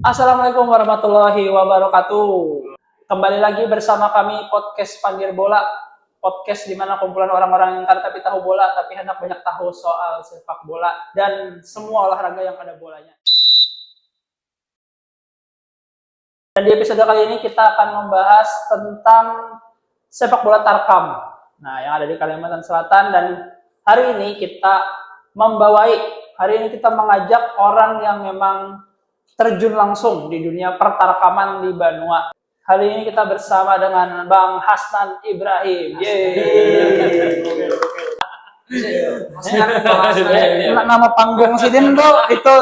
Assalamualaikum warahmatullahi wabarakatuh. Kembali lagi bersama kami podcast Panggil Bola. Podcast di mana kumpulan orang-orang yang kan tapi tahu bola tapi hendak banyak tahu soal sepak bola dan semua olahraga yang ada bolanya. Dan di episode kali ini kita akan membahas tentang sepak bola tarkam. Nah, yang ada di Kalimantan Selatan, dan hari ini kita mengajak orang yang memang terjun langsung di dunia pertarkaman di Banua. Hari ini kita bersama dengan Bang Hasnan Ibrahim. Nama panggung Sidin bro itu.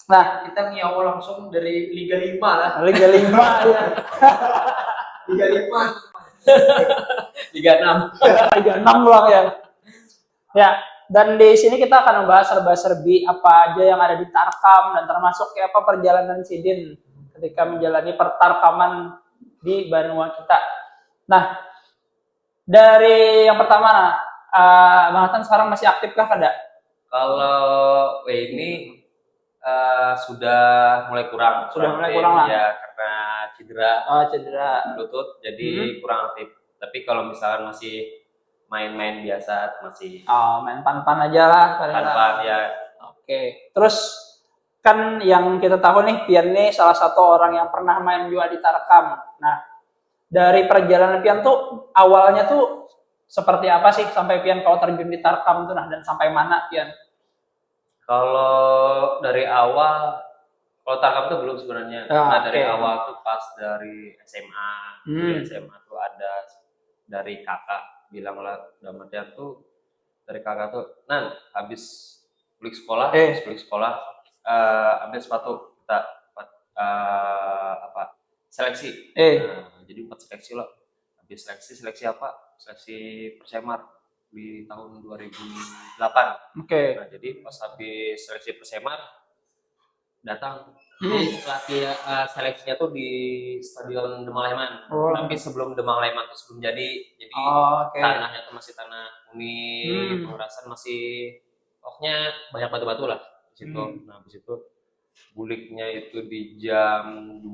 Nah, kita ngiyau langsung dari Liga 5 lah. Liga 5 ya. Liga 5. Liga 6. Liga 6 lah ya. Ya, dan di sini kita akan membahas serba-serbi apa aja yang ada di Tarkam dan termasuk kayak apa perjalanan Sidin ketika menjalani pertarkaman di Banua kita. Nah, dari yang pertama, Bang Hasan sekarang masih aktif kah kada? Kalau ini sudah mulai kurang. Sudah mulai kurang lah. Ya, karena cedera. Cedera lutut, jadi kurang aktif. Tapi kalau misalkan masih main-main biasa masih. Main pan-pan aja lah. Pan-pan ya. Oke. Terus kan yang kita tahu nih, Pian nih salah satu orang yang pernah main juga di Tarkam. Nah, dari perjalanan Pian tuh awalnya tuh seperti apa sih sampai Pian kau terjun di Tarkam tuh, nah, dan sampai mana Pian? Kalau dari awal, kalau Tarkam tuh belum sebenarnya. Dari awal tuh pas dari SMA. Di SMA tuh ada dari kakak bilang lah, dalam artian tuh dari kakak tuh, habis beli sekolah, ambil sepatu kita seleksi. Jadi 4 seleksi lah. Habis seleksi apa? Seleksi Persemar di tahun 2008. Nah, jadi pas habis seleksi Persemar datang. Jadi seleksinya tuh di Stadion Demang-Leman. Tapi sebelum Demang-Leman tuh sebelum jadi tanahnya tuh masih tanah murni, pengerasan masih, pokoknya banyak batu-batu lah di situ. Nah, habis itu buliknya itu di jam 2,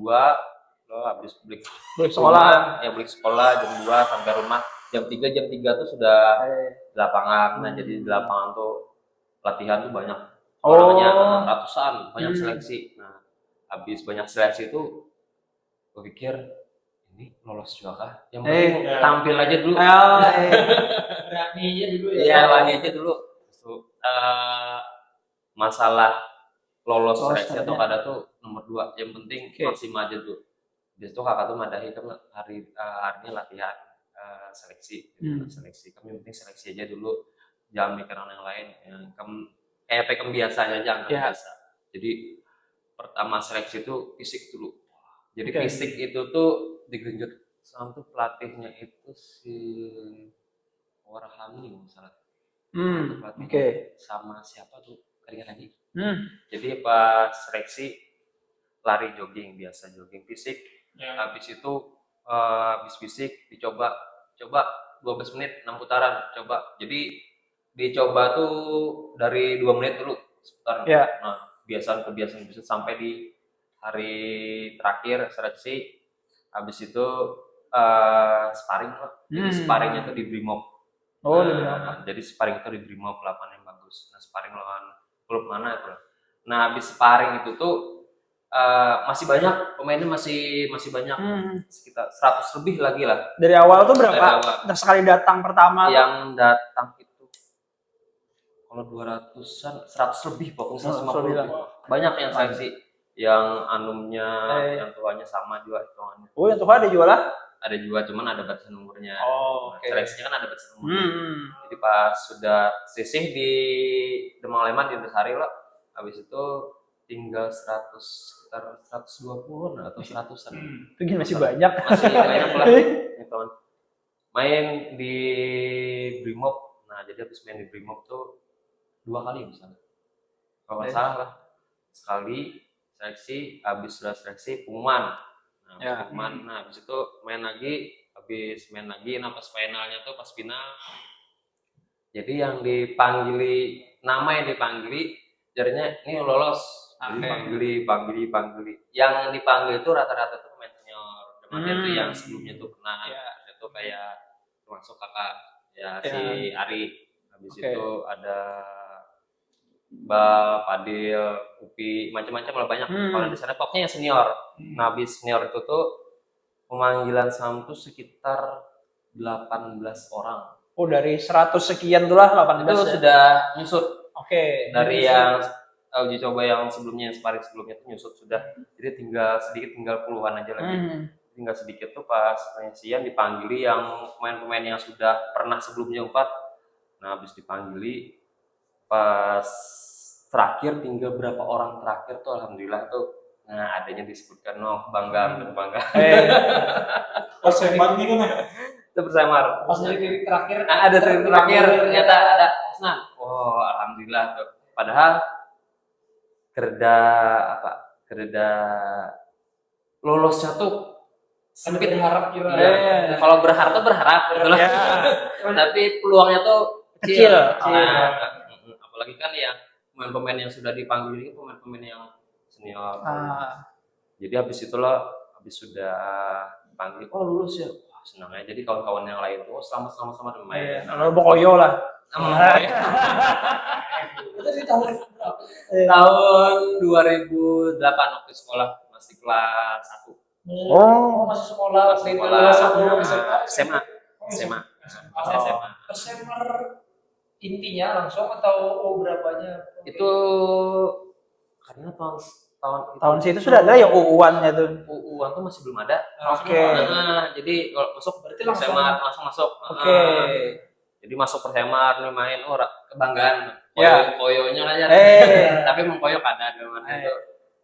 habis bulik sekolah, bulik sekolah jam 2 sampai rumah jam 3 tuh sudah di lapangan. Nah, jadi di lapangan tuh latihan tuh banyak. Namanya ratusan, banyak seleksi. Nah, habis banyak seleksi itu gue pikir ini lolos juga kah? Yang penting tampil aja dulu. Berani aja dulu ya. Iya, berani aja dulu. Masalah lolos seleksi atau kada tuh nomor 2. Yang penting maksimal aja dulu. Biasanya tuh kakak tuh madahi kan harinya latihan seleksi. Seleksi. Kami penting seleksi aja dulu. Jangan mikir yang lain. Kayak biasanya aja, biasa. Jadi pertama seleksi itu fisik dulu. Jadi fisik itu tuh digenjot sama tuh pelatihnya itu si Warhami misalnya. Sama siapa tuh lagi. Jadi pas seleksi lari jogging biasa, jogging fisik. Habis itu habis fisik dicoba 12 menit 6 putaran coba. Jadi dicoba tuh dari 2 menit dulu seputar. Nah, kebiasaan bisa sampai di hari terakhir seleksi. Habis itu sparring lah. Jadi sparringnya tuh di Brimob. Jadi sparring itu di Brimob, lapangan yang bagus. Nah, sparring lawan klub mana itu. Nah, habis sparring itu tuh masih banyak pemainnya, masih banyak, sekitar 100 lebih lagi lah. Dari awal tuh berapa? Sekali datang pertama yang datang itu kalau 200-an, 100 lebih pokoknya, 150 lebih. Banyak yang seleksi, yang anumnya, yang tuanya sama juga hitungannya. Yang tua ada juga lah? Ada juga, cuman ada batasan umurnya. Seleksinya kan ada batasan umurnya. Jadi pas sudah sisih di Demang-Leman di Intisari lah, habis itu tinggal 120 atau 100-an. Itu masih banyak. Masih banyak lah. Main di Brimob. Nah, jadi habis main di Brimob tuh 2 kali misalnya. Kalau nggak salah lah. Sekali seleksi, habis sudah seleksi pengumuman. Nah, habis itu main lagi, nah pas finalnya tuh pas final. Jadi yang dipanggili, nama yang dipanggili jadinya ini lolos Jadi panggili. Yang dipanggil itu rata-rata tuh pemain senior. Dalam itu yang sebelumnya tuh pernah itu kayak termasuk kakak ya si Ari. Habis itu ada Mbak, Fadil, Upi, macam-macam lah banyak. Kalau di sana pokoknya yang senior. Nah, habis senior itu tuh pemanggilan SAM tuh sekitar 18 orang. Oh, dari 100 sekian tuh lah 18 itu ya? Sudah nyusut. Oke. Dari yang uji coba yang sebelumnya, yang sparring sebelumnya itu nyusut sudah. Jadi tinggal puluhan aja lagi. Tinggal sedikit tuh pas penyisian dipanggili yang pemain-pemain yang sudah pernah sebelumnya 4. Nah, habis dipanggili pas terakhir tinggal berapa orang terakhir tuh alhamdulillah tuh. Nah, adanya disebutkan kebanggaan. Persemar nih kan? Itu bersamar. Pas dari titik terakhir. Ada titik terakhir ternyata ada Osnan. Oh, alhamdulillah tuh. Padahal kereda lolosnya tuh sempit. Berharap juga. Kalau berharap tuh berharap gitu loh. Tapi peluangnya tuh kecil. Apalagi kan yang pemain-pemain yang sudah dipanggil ini pemain-pemain yang senior. Jadi habis sudah dipanggil, oh lulus ya. Wah, senang aja. Jadi kawan-kawan yang lain tuh selamat sama main. Kalau Bokoyo lah. Itu di tahun berapa? Tahun 2008 waktu sekolah masih kelas 1. Oh, masih sekolah. SMA. Persemar intinya langsung atau berapanya? Itu karena Tahun situ sudah ada yang UU-annya tuh. UU-an tuh masih belum ada. Oke. Jadi kalau masuk berarti langsung masuk. Oke. Jadi masuk Persemar nih main kebanggaan. Ya. Koyonya aja. Tapi mengkoyok ada dengan itu.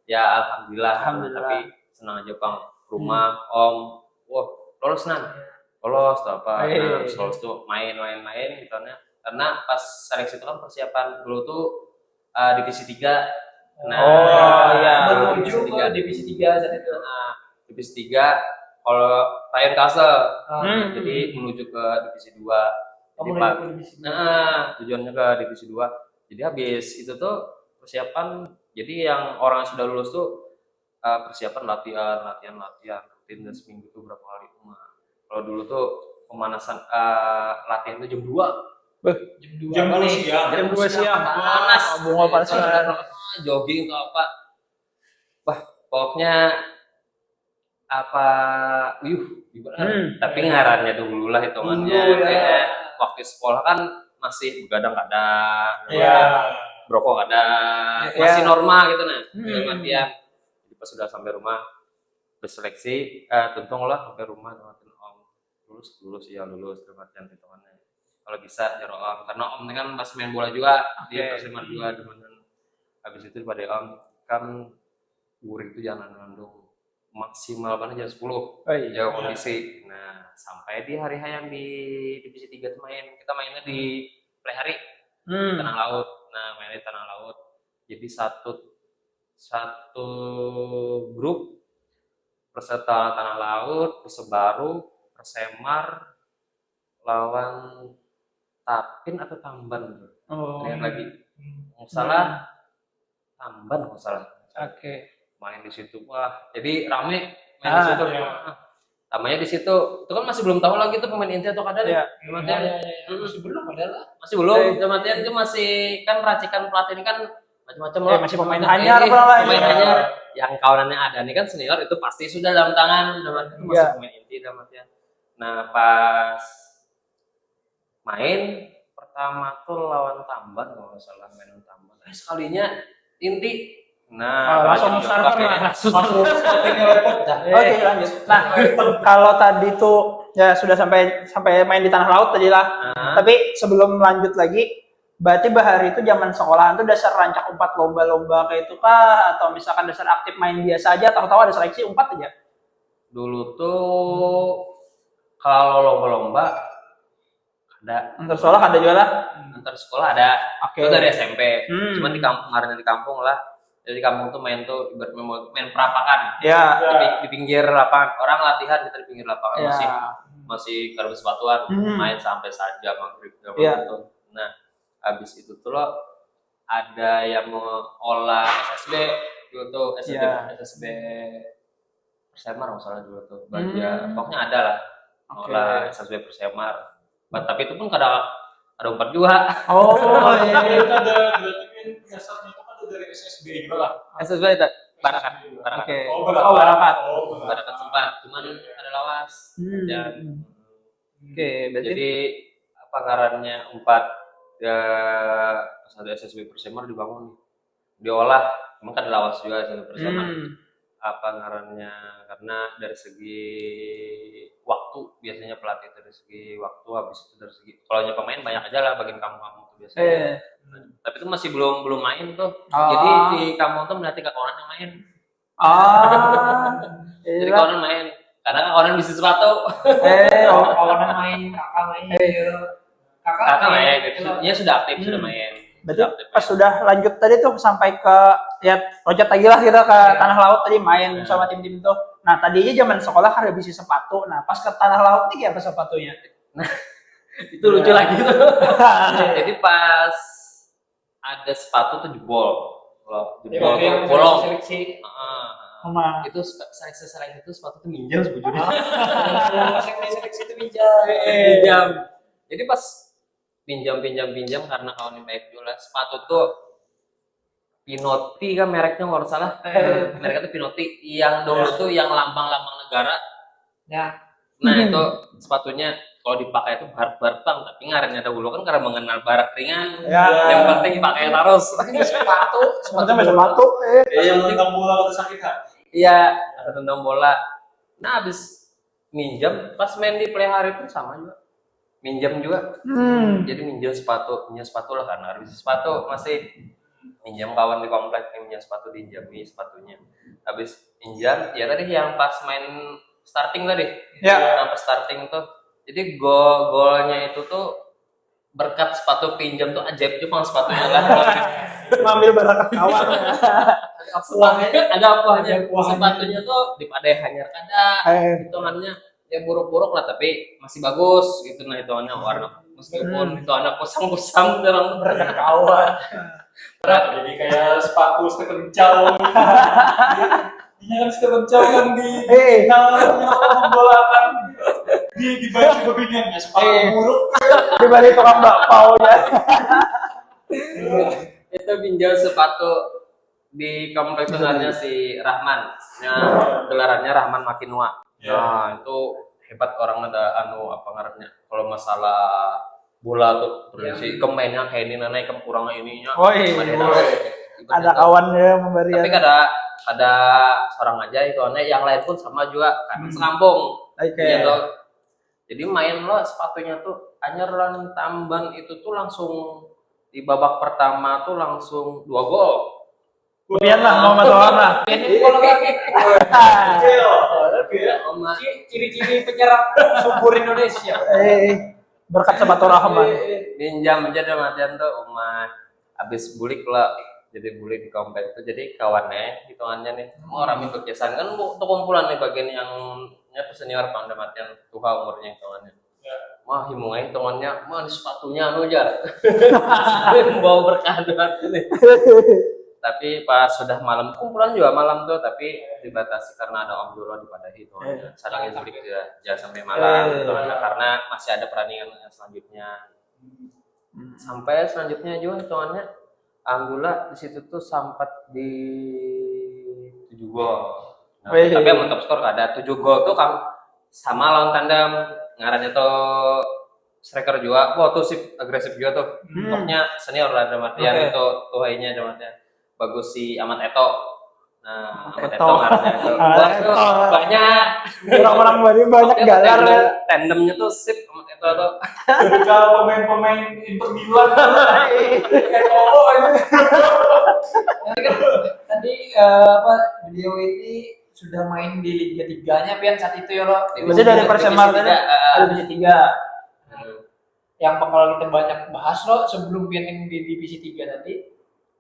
Ya alhamdulillah. Tapi senang aja Bang. Rumah Om. Wah, lolos tuh apa? Nah, lolos tuh main gitu kan. Karena pas seleksi itu kan persiapan dulu tuh divisi 3. Menuju ke divisi 3 saat itu. Divisi 3 kalau Ryan Castle. Jadi menuju ke divisi 2. Jadi tujuannya ke divisi 2. Jadi habis itu tuh persiapan. Jadi yang orang yang sudah lulus tuh persiapan latihan rutin dan seminggu tuh berapa kali. Kalau dulu tuh pemanasan latihan itu jam 2. Jam 2 siang. Jam 2 siang. Panas. Bunga panas. Jogging atau apa. Wah, pokoknya tapi ngarannya dulu lah hitungannya. Waktu sekolah kan masih begadang-kadang. Brokok ada. Masih normal gitu latihan. Jadi pas sudah sampai rumah berseleksi, tentulah sampai rumah dengan Om. Lulus latihan hitungannya. Kalau bisa jaro Om, karena Om kan pas main bola juga di Persemar juga dengan habis itu pada Om kan guring itu jangan ngandung maksimal banget jam 10 jaga kondisi. Nah sampai di hari yang di divisi 3 tuh kita mainnya di play hari Tanah Laut. Nah mainnya di Tanah Laut, jadi satu grup peserta Tanah Laut, Persebaru, Persemar lawan Tapin atau Tamban. Lihat lagi Tamban nggak salah. Main di situ, wah jadi rame main di situ. Namanya di situ, itu kan masih belum tahu lagi tuh pemain inti atau kadang. Masih belum adalah. Masih belum. Kematian itu masih kan racikan pelatih ini kan macam-macam loh. Masih pemain anyar pemain anyar. Yang kawanannya ada nih kan senior itu pasti sudah dalam tangan. Itu masih pemain inti kematian. Nah pas main pertama tuh lawan Tamban kalau nggak salah main Tamban. Sekalinya inti. Nah, langsung starter lah. Oke, lanjut. Nah, kalau tadi tuh ya sudah sampai main di Tanah Laut tadi lah. Tapi sebelum lanjut lagi, berarti Bahari itu zaman sekolahan tuh dasar rancak umpat lomba-lomba kayak itu kah? Atau misalkan dasar aktif main biasa aja? Tahu-tahu ada seleksi umpat aja? Dulu tuh kalau lomba-lomba ada. Antar sekolah ada juga lah. Antar sekolah ada. Itu dari SMP. Cuman di kampung lah. Jadi kampung tuh main perapakan. Di pinggir lapangan. Orang latihan kita di pinggir lapangan masih kardus batuan, main sampai sajam maghrib gitu. Nah, habis itu tuh lo ada yang mau olah SSB dulu tuh, SSB Persemar masalah dulu tuh. Bagian pokoknya ada lah olah SSB Persemar. Tapi itu pun kadang ada 4 juga. Oh, Iya, iya. itu ada berarti kan dasarnya itu kan ada dari SSB juga lah. SSB itu Barakat. Oke. Oh, Barakat. Barakat sempat, cuman ada lawas. Dan Oke, berarti jadi apa ngarannya 4 ya satu SSB Persemar dibangun, diolah, emang kan ada lawas juga SSB Persemar. Apa ngarannya, karena dari segi waktu biasanya pelatih dari segi waktu, habis itu dari segi kalau pemain banyak aja lah bagian kamu tuh biasanya. Tapi itu masih belum main tuh. Jadi di kamu tuh melatih kawan yang main. Jadi kawan main karena kawan bisa sepatu. Kawanan main, kakak main. Kakak main, dia sudah aktif, sudah main. berarti pas sudah lanjut tadi tuh sampai ke ya loncat lagi lah kita ke tanah laut tadi main sama tim-tim itu. Nah tadinya zaman sekolah kan revisi sepatu. Nah pas ke tanah laut nih kayak apa sepatunya? Nah itu lucu lagi tuh. Jadi pas ada sepatu tuh jebol bolong. Seleksi. Itu seleksi itu sepatu tuh minjam sebujurnya. Seleksi itu pinjam. Jadi pas pinjam karena kawan baik juga sepatu tuh Pinotti kan mereknya kalau salah. Mereknya tuh Pinotti yang dulu tuh yang lambang negara. Ya. Nah itu sepatunya kalau dipakai itu barat bang, tapi ngarannya dahulu kan karena mengenal barat ringan. Yang penting pakai terus. Sepatu. Yang tentang bola atau sakit hati. Iya, ada tentang bola. Nah habis minjam pas main di Plehari pun sama juga. Minjam juga. Jadi minjam sepatu lah karena habis sepatu masih minjam kawan di komplek minjam sepatu diinjami sepatunya. Habis minjam ya tadi yang pas main starting tadi. Pas starting tuh. Jadi golnya itu tuh berkat sepatu pinjam tuh ajaib juga sepatunya kan. Ngambil barakat kawan. Ada apanya. Sepatunya tuh dipadai hanyar kada. Hitungannya ya buruk-buruk lah tapi masih bagus gitu. Nah hitungannya warna meskipun itu anak kusam-kusam dalam Berkat kawan. Jadi kayak sepatu sekencau. Ini kan sekencau kan di bola kan di baju beginiannya sepatu buruk. Di balik tukang bakpao ya. Itu pinjam sepatu di komplek sebenarnya si Rahman. Gelarannya Rahman Makinua. Nah itu hebat orang ada apa ngarannya kalau masalah bola tuh terus si kemainnya kayak ini naik kekurangan ininya. Ada kawannya memberi. Tapi ada seorang aja itu yang lain pun sama juga kan sekampung. Gitu. Jadi main lo sepatunya tuh anyaran Tamban itu tuh langsung di babak pertama tuh langsung 2 gol. Kemudian lah mau warna. Ciri-ciri penyerang subur Indonesia. Berkat sepatu Rahman. Minjam aja deh matian tuh habis bulik lah. Jadi bulik di komplek itu jadi kawannya hitungannya nih mau orang ikut kesan kan untuk kumpulan nih bagian yang senior bang matian tua umurnya hitungannya. Wah hitungannya mah sepatunya aja. Bawa berkah nih. Tapi pas sudah malam kumpulan juga malam tuh tapi dibatasi karena ada Om Dolo dipadahi itu sadangin bulik jangan sampai malam karena masih ada perandingan selanjutnya sampai selanjutnya juga hitungannya alhamdulillah di situ tuh sempat di 7 gol. Tapi yang top skor ada 7 gol tuh sama lawan tandem ngarannya tuh striker juga. Wah tuh sip agresif juga tuh. Pokoknya senior lah dalam artian itu tuhainya dalam artian bagus si Ahmad Eto. Nah, Ahmad Eto ngarannya itu. Wah, banyak. Orang-orang baru banyak galar. Tandemnya tuh sip Ahmad Eto tuh. Kalau pemain Inter Milan tadi beliau ini sudah main di Liga 3-nya Pian saat itu ya lo. Berarti dari Persemar tadi ada divisi 3. Yang bakal kita banyak bahas lo sebelum Pian yang di divisi 3 tadi.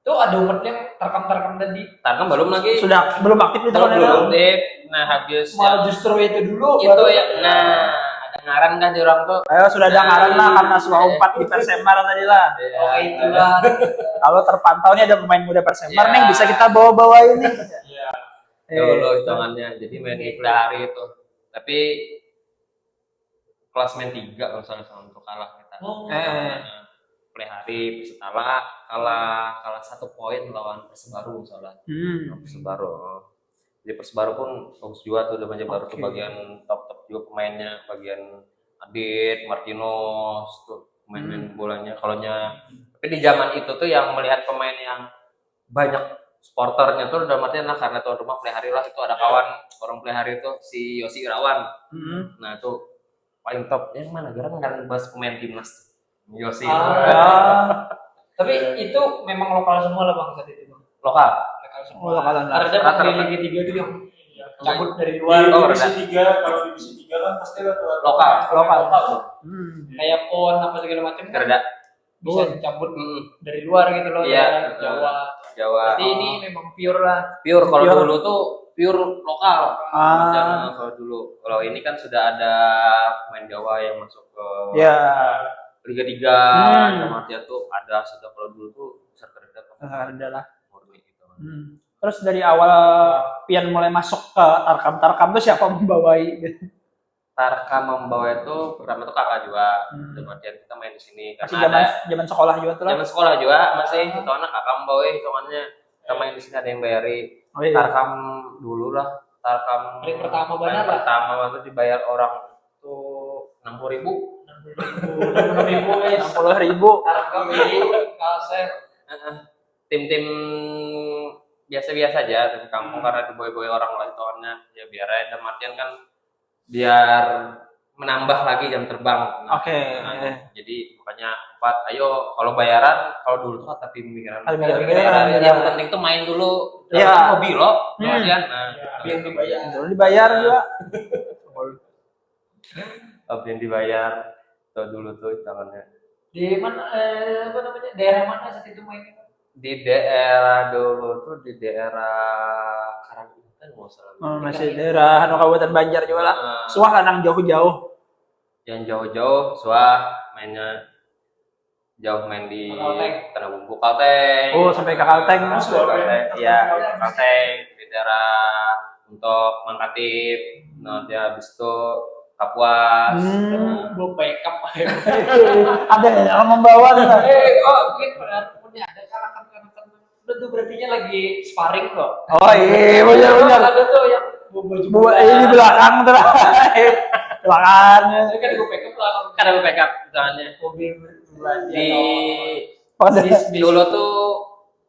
Itu ada umatnya terkam tadi. Tarkam belum lagi. Sudah belum aktif itu kan belum aktif. Nah, habis malah justru itu dulu itu ya. Nah, ada ngaran kan di orang tuh. Ayo sudah ada ngaran lah karena sudah umpat di Persemar tadi lah. Oh itulah. Kalau terpantau nih ada pemain muda Persemar Iya. nih bisa kita bawa-bawa ini. Dulu hitungannya. Jadi main di Pelihari itu. Tapi klasmen 3 kalau salah sama untuk kalah kita. Pelihari Persitala kalah 1 poin lawan Persebaru misalnya. Persebaru. Jadi Persebaru pun bagus juga tuh, udah banyak baru tuh bagian top juga pemainnya, bagian Adit, Martinos tuh pemain bolanya. Tapi di zaman itu tuh yang melihat pemain yang banyak supporternya tuh udah artinya karena tuan rumah Pelihari lah, itu ada kawan orang Pelihari itu si Yosi Irawan. Nah itu paling top. Yang mana gara kan bahas pemain timnas Yosi. Tapi itu memang lokal semua lah bang saat itu bang. Lokal. Semua. Lokalan lah. Karena Rata-rata. di Liga 3 itu yang cabut dari luar. Divisi 3, kalau divisi 3 kan pasti ada Lokal. Kayak PON apa segala macam kan Kerja. bisa dicabut dari luar gitu loh. Iya. Jawa. Jawa. Berarti ini memang pure lah. Pure kalau Pure. dulu tuh pure lokal. Jangan kalau dulu. Kalau ini kan sudah ada pemain Jawa yang masuk ke Ya. Liga 3, yang artinya tuh ada sudah. Kalau dulu tuh besar kerja Ada lah. murni gitu. Terus dari awal Pian mulai masuk ke Tarkam tuh siapa membawai? Tarkam membawa itu pertama tuh kakak juga. Dan artian kita main di sini Masih karena zaman sekolah juga tuh lah. zaman sekolah juga masih itu anak kakak membawa hitungannya kita main di sini ada yang bayari. Oh, iya. Tarkam dulu lah. Tarkam Paling pertama paling benar lah. pertama waktu dibayar orang tuh 60.000. 60.000. Tarkam ini Kalsel. Tim-tim biasa-biasa aja dari kampung karena diboy-boy orang lah hitungannya ya biar ada Martian kan biar menambah lagi jam terbang. Oke. Jadi makanya 4 ayo kalau bayaran kalau dulu tuh kata pemikiran Pemikiran. yang penting tuh main dulu. Iya. Hobi loh Martian. Yang dibayar. Dulu dibayar juga. Hobi yang dibayar tuh dulu tuh tangannya. Di mana apa namanya? Daerah mana saat itu mainnya? Di daerah dulu tuh di daerah Karangintan nggak salah. Masih daerah Kabupaten Banjar juga lah. Suah kan yang jauh-jauh. Yang jauh-jauh suah mainnya jauh main di Kalteng. Tanah Bumbu Kalteng. Oh, sampai ke Kalteng. Iya, Kalteng di daerah untuk Mangkatip. Nah, dia habis itu Kapuas. Belum backup. Ada yang membawa tuh. Mungkin punya ada karakter itu berartinya lagi sparring kok. Oh iya, benar. Ada tuh yang baju Ini belakang tuh. Belakangnya. kan gue backup lah. Karena gue backup misalnya Mobil di dulu tuh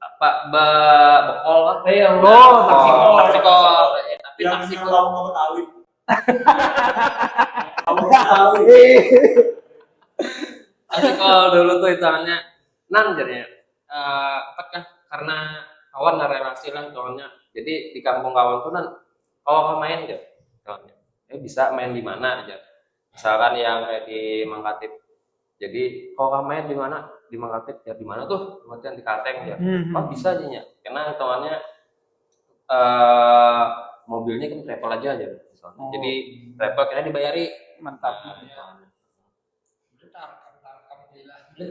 apa bekol lah. Iya, Taksikol. Tapi yang taksikol kamu mau Betawi. Kamu Betawi. taksikol dulu tuh hitungannya nang jadinya apakah karena kawan ada relasi lah hitungannya. Jadi di kampung kawan tuh nan kalau main aja hitungannya. Bisa main di mana aja. Misalkan yang kayak di Mangkatip. Jadi kalau main di mana di Mangkatip ya di mana tuh kemudian di Kalteng ya. Oh bisa aja nya. Karena hitungannya mobilnya kan travel aja. Jadi travel kena dibayari. Mantap.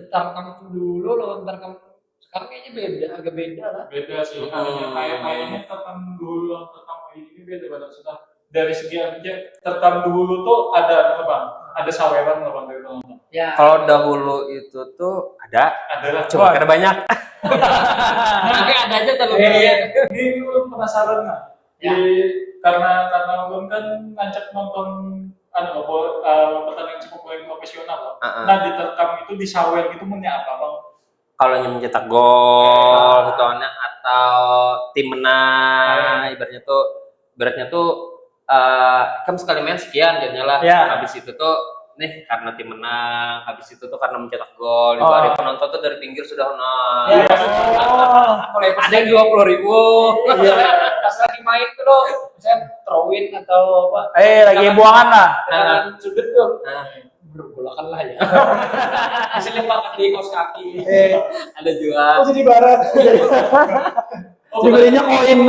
Tarkam dulu loh, Tarkam sekarang kayaknya beda, agak beda lah. Beda sih, kayaknya tertam dulu yang tertam ini beda banget sudah dari segi aja tertam dulu tuh ada apa bang? Ada saweran nggak bang dari teman? Ya. Kalau dahulu itu tuh ada Ada lah. cuma karena banyak. Ada aja tapi Ini belum penasaran nggak? Ya. Karena ulun kan ngajak nonton pertandingan sepak bola yang profesional loh. Nah di terkam itu di sawer itu punya apa bang? Kalau yang mencetak gol hitungannya atau tim menang ibaratnya tuh kan sekali main sekian jadinya lah. Ya. Habis itu tuh nih karena tim menang, habis itu tuh karena mencetak gol. Dari penonton tuh dari pinggir sudah nonton. Ada yang 20.000. pas lagi main tuh lo, misalnya throw-in atau apa? Lagi buangan lah. Dengan sudut tuh. Berbolakan lah ya. Hasilnya pakai di kaos kaki. Ada juga. Jadi barat. Dibelinya koin.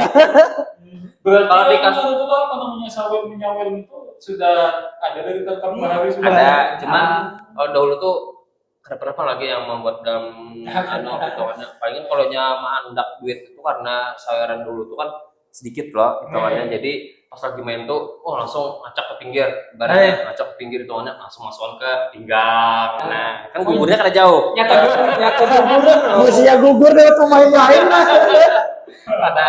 Berarti Kalau di kan itu apa namanya sawer menyawer itu sudah ada dari terkam hari sudah Ada, cuman kalau dahulu tuh kenapa lagi yang membuat dalam hitungannya paling kalau mandak duit itu karena saweran dulu tuh kan sedikit loh hitungannya. Jadi pas lagi main tuh langsung ngacak ke pinggir, ibaratnya ngacak ke pinggir hitungannya langsung masukan ke pinggang. Nah kan guburnya kada jauh. Nyata guguran loh. Musiknya gugur deh pemain lain lah. Ada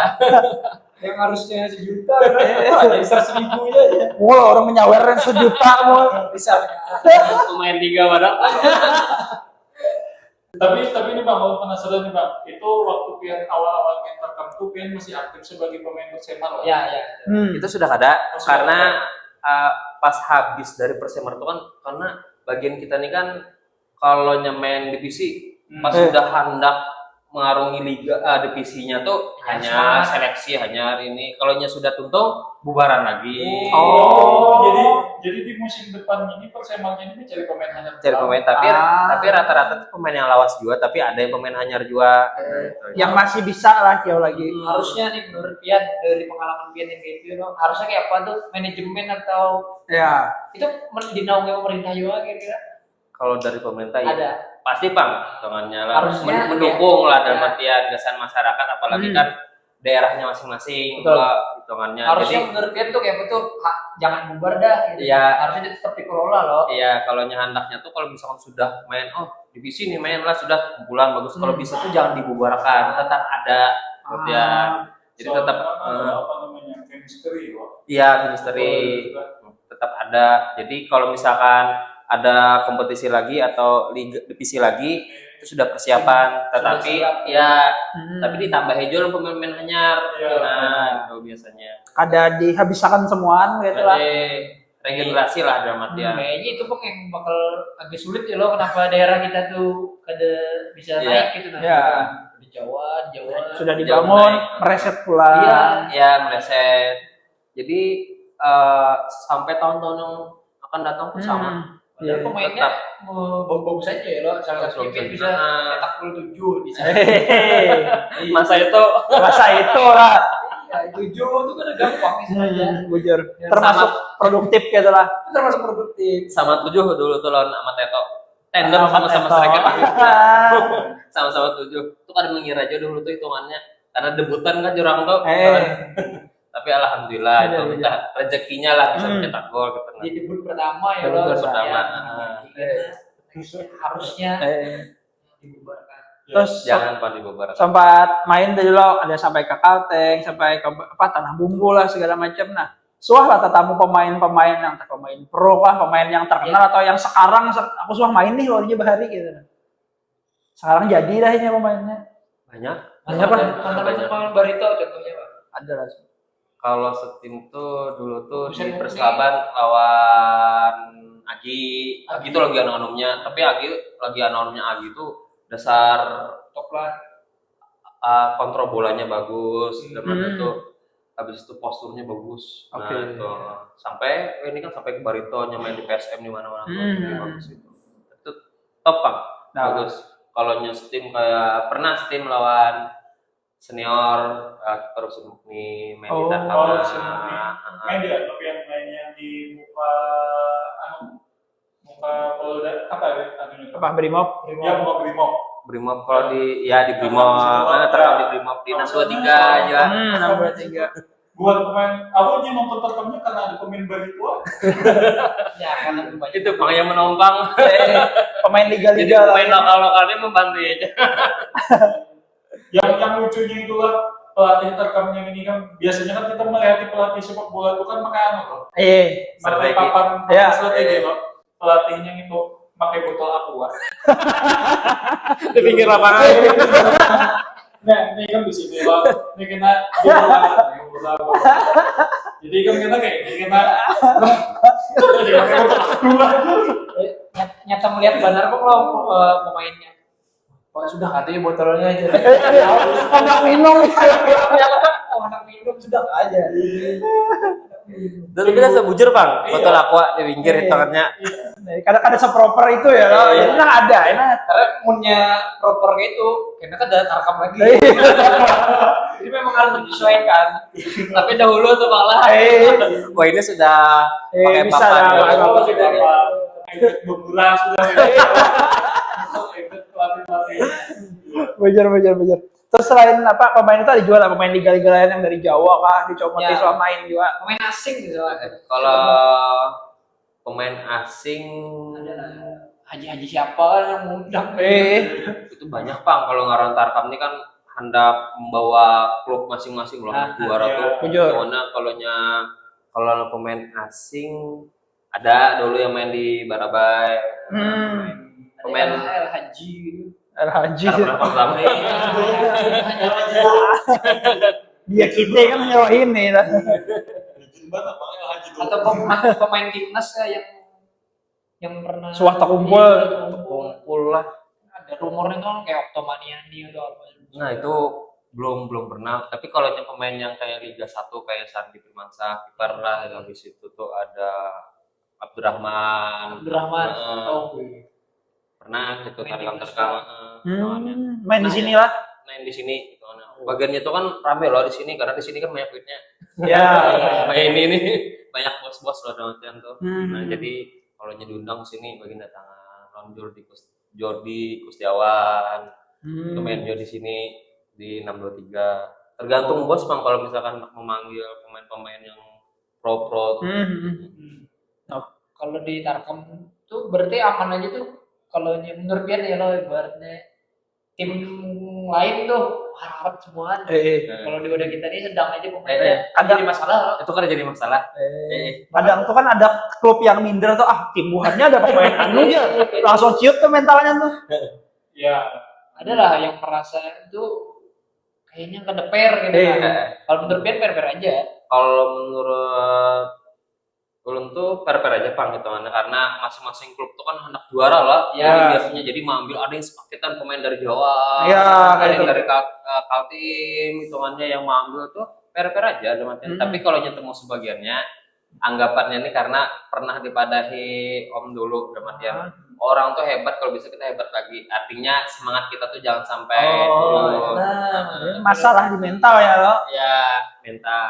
Yang harusnya sejuta, jadi 100.000 ya. Wah, orang menyawer 1 juta mau. Bisa. pemain 3 padahal. tapi ini Bang, mau penasaran nih Bang, itu waktu Pian awal-awal main terkam tuh Pian masih aktif sebagai pemain Persemar lah. Ya. Itu sudah ada karena pas habis dari Persemar itu kan karena bagian kita nih kan kalau main divisi pas sudah hendak mengarungi liga divisinya tuh hanya seleksi hanya hari ini. Kalau sudah tuntung bubaran lagi. Jadi di musim depan ini Persemarnya ini mencari pemain hanyar. Cari pemain tapi rata-rata tuh pemain yang lawas juga tapi ada yang pemain hanyar juga. Yang masih bisa lah jauh lagi. Harusnya nih menurut Pian dari pengalaman Pian yang kayak gitu, harusnya kayak apa tuh manajemen atau Ya. itu dinaungi pemerintah juga kira-kira? Kalau dari pemerintah Ada. ya pasti Bang, hitungannya lah Harusnya, mendukung lah dalam ya. artian kesan masyarakat apalagi kan daerahnya masing-masing Betul. lah hitungannya. Harusnya Jadi menurut Pian tuh kayak betul jangan bubar dah gitu. Iya. Harusnya tetap dikelola loh. iya kalau handaknya tuh kalau misalkan sudah main divisi nih main lah sudah kumpulan bagus kalau bisa tuh jangan dibubarkan tetap ada kemudian jadi tetap apa namanya chemistry Wak. iya misteri tetap ada. Jadi kalau misalkan ada kompetisi lagi atau liga divisi lagi itu sudah persiapan tetapi ya tapi ditambahin juga pemain-pemain hanyar. Nah itu biasanya Ada dihabiskan semuaan gitu lah. regenerasi lah dalam artian. Kayaknya itu Bang yang bakal agak sulit ya loh, kenapa daerah kita tuh kada bisa Iya. naik gitu nah. Iya. Di Jawa. Sudah dibangun, mereset pula. Iya. Ya meleset. Jadi sampai tahun-tahun yang akan datang pun sama. Padahal pemainnya bagus-bagus aja ya loh. Salah satu Bagus-bagus bisa aja. cetak gol 7 di sana. Hehehe. Masa itu Masa itu lah. Ya 7 itu kan gampang istilahnya. Bujur. Ya, Termasuk produktif gitu lah. Termasuk produktif. sama 7 dulu tuh lawan sama Teto. Tandem Sama sama-sama Teto. striker. Sama-sama 7. Itu kan mengira aja dulu tuh hitungannya. Karena debutan kan jurang tuh. Tapi alhamdulillah itu minta rezekinya lah bisa mencetak gol gitu. Di debut pertama ya Debut loh. pertama. Harusnya dibubarkan. Terus Jangan pandi beberapa. sempat main dulu loh, ada sampai ke Kalteng, sampai ke apa Tanah Bumbu lah segala macam. Nah, suah lah tetamu pemain-pemain yang pemain pro kah, pemain yang terkenal atau yang sekarang aku suah main nih waktunya bahari gitu. Sekarang jadi lah ini pemainnya. Banyak. Banyak lah. Mantan Barito contohnya Pak. Ada lah. Kalau setim tuh dulu tuh Bisa di ngomong persahabat lawan Agi itu lagi anu-anunya, tapi Agi lagi anu-anunya Agi tuh dasar Top lah. kontrol bolanya bagus, dan itu habis itu posturnya bagus. Nah, Oke. itu sampai ini kan sampai ke Barito main di PSM di mana-mana tuh bagus itu. Itu top Bang. Nah. Bagus. Kalau steam kayak pernah steam lawan senior terus nih main di Tarkam. Main dia tapi yang mainnya di muka Polda apa ya anunya Apa Brimob? ya muka Brimob kalau di Brimob mana Tarkam di Brimob di 623 aja. 623. buat pemain aku aja nonton Tarkamnya karena ada pemain Barito Ya karena banyak. Itu Bang yang menumpang. Pemain Jadi liga-liga lah. pemain lokal-lokalnya membantu aja. yang lucunya itulah pelatih Tarkamnya ini kan biasanya kan kita melihat pelatih sepak bola itu kan pakai anu loh pakai Strategi. papan Ya. strategi loh pelatihnya itu pakai botol aqua. Di pinggir lapangan. Nah, ini kan di sini lah. Ini kena di bola. Jadi kan kita kayak ini kena. Jadi pakai botol aqua. Nyata melihat benar kok lo pemainnya. Pak sudah katanya botolnya aja. Anak minum. Oh, anak minum sudah aja. Dulu kita sebujur Bang, botol aqua di pinggir tangannya. Kadang-kadang seproper itu ya loh. Ini lah ada, Karena punya proper gitu, karena kan ada Tarkam lagi. Jadi memang kan menyesuaikan. Tapi dahulu tuh malah Wah ini sudah pakai bisa papan. lah, ya. pakai Oh, papan. sudah apa? Ikut bermurah sudah. Ikut pelatih-pelatih. Bener. Terus selain apa pemain itu ada juga lah pemain liga-liga lain yang dari Jawa kah dicomotin Ya. soal main juga. pemain asing gitu. Kalau pemain asing Ada lah haji-haji siapa kan yang ngundang. itu banyak Pang. Kalau Ngaran Tarkam ini kan hendak membawa klub masing-masing loh juara iya. tuh. Jujur. Kalau pemain asing ada dulu yang main di Barabai. Pemain El Haji gitu. El Haji. Tarkam pertama. Dia kita kan nyewain nih. Legend banget Bang El Haji dulu. Atau pemain timnas yang pernah Suwah terkumpul. Kumpul lah. ada rumornya tuh kayak Oktomaniani atau apa. Nah itu belum pernah. Tapi kalau yang pemain yang kayak Liga 1 kayak Sandi Firmansyah, kiper lah. Habis itu tuh ada Abdurrahman. Oh, Pernah gitu Main Tarkam timnas Main di sini lah. main di sini gitu. Nah, bagiannya itu kan rame loh di sini karena di sini kan banyak duitnya. Ya. Main ini banyak bos-bos loh dalam tuh. Nah, Hmm. jadi kalau diundang ke sini bagian datangan Ron Jordi Kustiawan. Itu main juga di sini di 623. Tergantung bos Bang kalau misalkan memanggil pemain-pemain yang pro. kalau di Tarkam tuh berarti aman aja tuh. Kalau menurut Pian ya lo ibaratnya tim lain tuh harap semua. Kalau di wadah kita ini sedang aja pemainnya. Ada Jadi masalah. Itu kan jadi masalah. kadang tuh kan ada klub yang minder tuh timbuhannya ada pemain anu ya langsung ciut tuh mentalnya tuh. Ya, Ada lah yang merasa itu kayaknya kedeper gitu kan. Kalau menurut Pian per aja. Kalau menurut Ulun tuh per aja Pang gitu karena masing-masing klub tuh kan hendak juara lah. Ya. Jadi biasanya jadi mengambil ada yang sepaketan pemain dari Jawa, Ya, ada kayak yang itu. dari Kaltim hitungannya yang mengambil tuh per aja dalam artian. Tapi kalau nyetemu sebagiannya anggapannya ini karena pernah dipadahi Om dulu dalam artian orang tuh hebat kalau bisa kita hebat lagi. Artinya semangat kita tuh jangan sampai turun. Masalah di mental ya lo. Ya mental.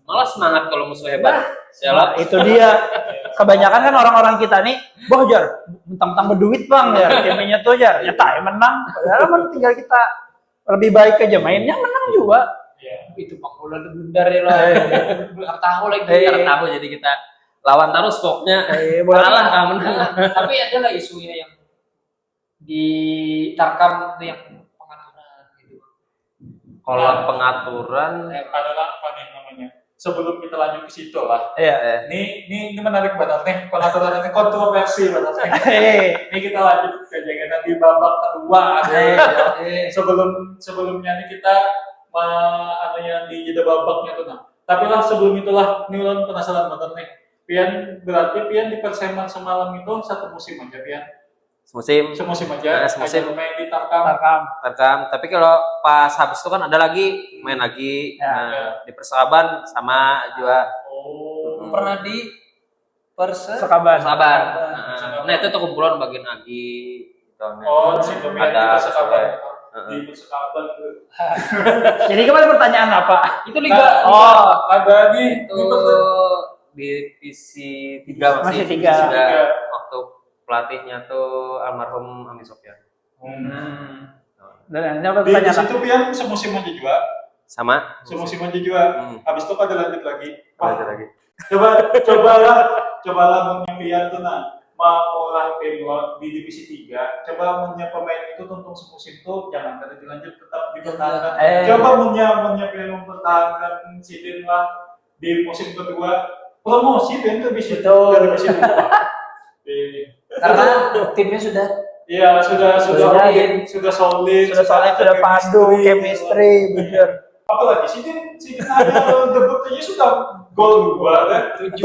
Malah semangat kalau musuh hebat. Sialah. Itu dia. Kebanyakan kan orang-orang kita nih, boh jar, mentang-mentang berduit bang ya, timnya tuh jar, nyata menang. Padahal kan tinggal kita lebih baik aja mainnya menang juga. Itu pangkulan bundar ya lo. Nggak tahu lagi. Karena tahu jadi kita lawan terus pokoknya. Kalah kan menang. Tapi ada lah isunya yang di Tarkam itu yang pengaturan gitu. Kalau pengaturan adalah apa nih namanya? Sebelum kita lanjut ke situ lah. Iya. Ini menarik banget nih pengaturan ini kontroversi banget nih. Ini kita lanjut ke jangan di babak kedua. Sebelumnya nih kita yang di jeda babaknya tuh nah. Tapi lah sebelum itulah ini Ulun penasaran banget nih. Berarti Pian di Persema semalam itu satu musim aja Pian. Semusim aja. Semusim. Aja main di Tarkam. Tarkam. Tapi kalau pas habis itu kan ada lagi main lagi. Ya. Nah, di Persahaban sama juga Oh. Pernah di Sekaban. Persahaban. Nah, itu tuh kumpulan bagian Agi gitu. Oh, di situ Pian di ada Persekaban. sesuai. Di Persekaban tuh. Jadi kemarin pertanyaan apa? itu liga. Ada nih. Itu divisi 3 Masih masih tiga. divisi 3. Waktu pelatihnya tuh almarhum Ami Sofyan. Dan yang Di pertanyaan situ Pian semusim aja juga. Sama Semusim aja juga. Habis itu pada lanjut lagi. ada lagi. Cobalah Pian tuh nah mau olah tim di divisi 3. Coba punya pemain itu tuntung semusim tuh jangan kada dilanjut tetap dipertahankan. Coba punya Pian mempertahankan Sidin lah di musim kedua promosi Pian ke divisi Betul. ke divisi 2. Karena timnya sudah Iya sudah solid. Sudah padu, chemistry, bener. Apalagi Sidin ada debut aja sudah gol 2 kan. 7.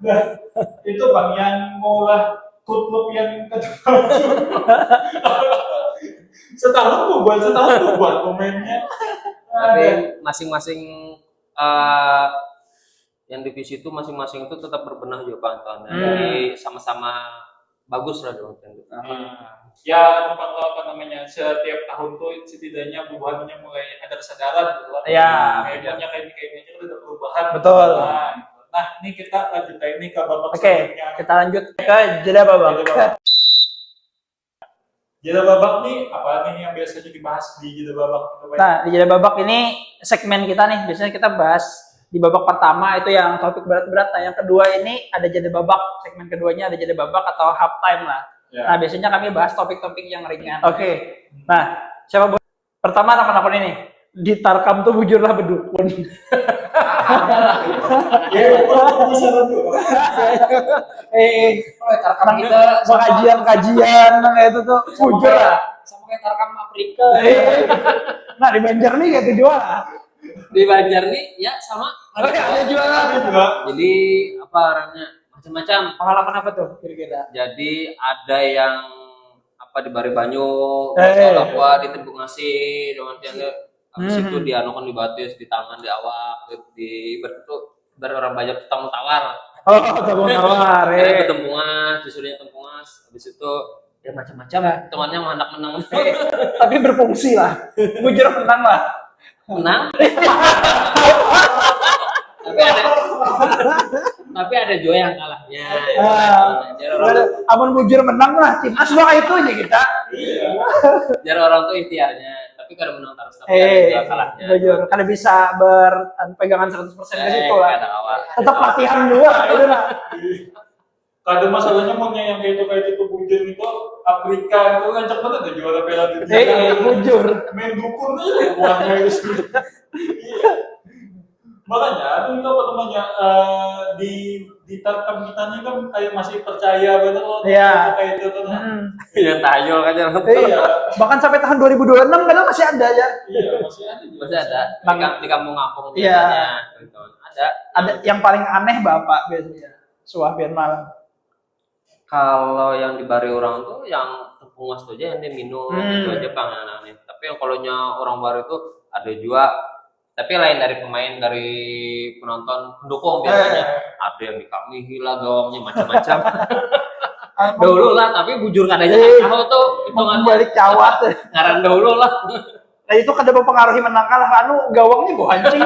Nah, itu Bang yang ngolah klub yang kedua. setahun tuh buat pemainnya. Tapi masing-masing yang divisi itu masing-masing itu tetap berbenah juga Pak Anton. Jadi sama-sama bagus lah dong. Ya apa namanya, setiap tahun tuh setidaknya perubahannya mulai ada kesadaran gitu kan. Iya. Kayaknya kayak ini udah perubahan. Betul. Nah, ini kita lanjut ini ke babak Oke, selanjutnya. kita lanjut ke jeda babak. Jeda babak nih apa nih yang biasanya dibahas di jeda babak? Nah, di jeda babak ini segmen kita nih, biasanya kita bahas di babak pertama itu yang topik berat-berat. Nah, yang kedua ini ada jeda babak, segmen keduanya ada jeda babak atau half time lah. Ya. Nah, biasanya kami bahas topik-topik yang ringan. Oke. Nah, siapa pertama teman-teman ini? Di Tarkam tuh bujurlah bedukun. Tarkam kita Kajian-kajian itu tuh bujur lah. sama kayak Tarkam Afrika. Nah, di Banjar nih kayak tujuan lah. Di Banjar nih ya sama Ada juara. Jadi apa orangnya macam-macam. Pengalaman apa tuh kira-kira? Jadi ada yang apa di Bari Banyu, Eh. apa di Tembung Ngasih, dengan tiangnya habis itu Hmm. dianukan di batis, di tangan, di awak, di itu dari orang Banjar itu tamu tawar. Oh, tabung tawar. Ada Tempungas, disuruhnya Tempungas, habis itu ya macam-macam. Temannya anak menang. Tapi berfungsi lah. Bujur menang lah. Menang. tapi ada juga yang kalahnya. Jadi orang, Amun bujur menang lah. Timnas doa itu aja kita. jadi orang tuh ikhtiarnya, tapi kalau menang terus tapi ada juga kalahnya. Bujur. Kalau bisa berpegangan 100% ke situ lah. Ada awal. Tetap latihan juga. Itu lah. Kadang masalahnya mau yang kayak itu bujur itu Afrika itu kan cepet ada juara Piala Dunia. Bujur. Main dukun aja uangnya itu. Iya. Makanya itu apa namanya di Tarkam kita nih kan kayak masih percaya banget loh Iya. kayak itu kan. Ya tayol kan jangan Iya. Bahkan sampai tahun 2026 kadang masih ada ya. Iya, masih ada juga. masih ada di kampung-kampung Iya. biasanya. Ada. Ada yang paling aneh Bapak biasanya. Suah Malang. Kalau yang di Bari orang tuh yang Tempungas tuh aja yang dia minum itu aja bang yang aneh. Tapi yang kalau orang Bari itu ada juga. Tapi lain dari pemain, dari penonton pendukung biasanya ada yang dikamihi lah gawangnya macam-macam. Dahulu lah, tapi bujur kadanya tahu tuh hitungannya Balik cawat. ngaran dahulu lah. Nah itu kan ada mempengaruhi menang kalah. Anu gawangnya gue hancing.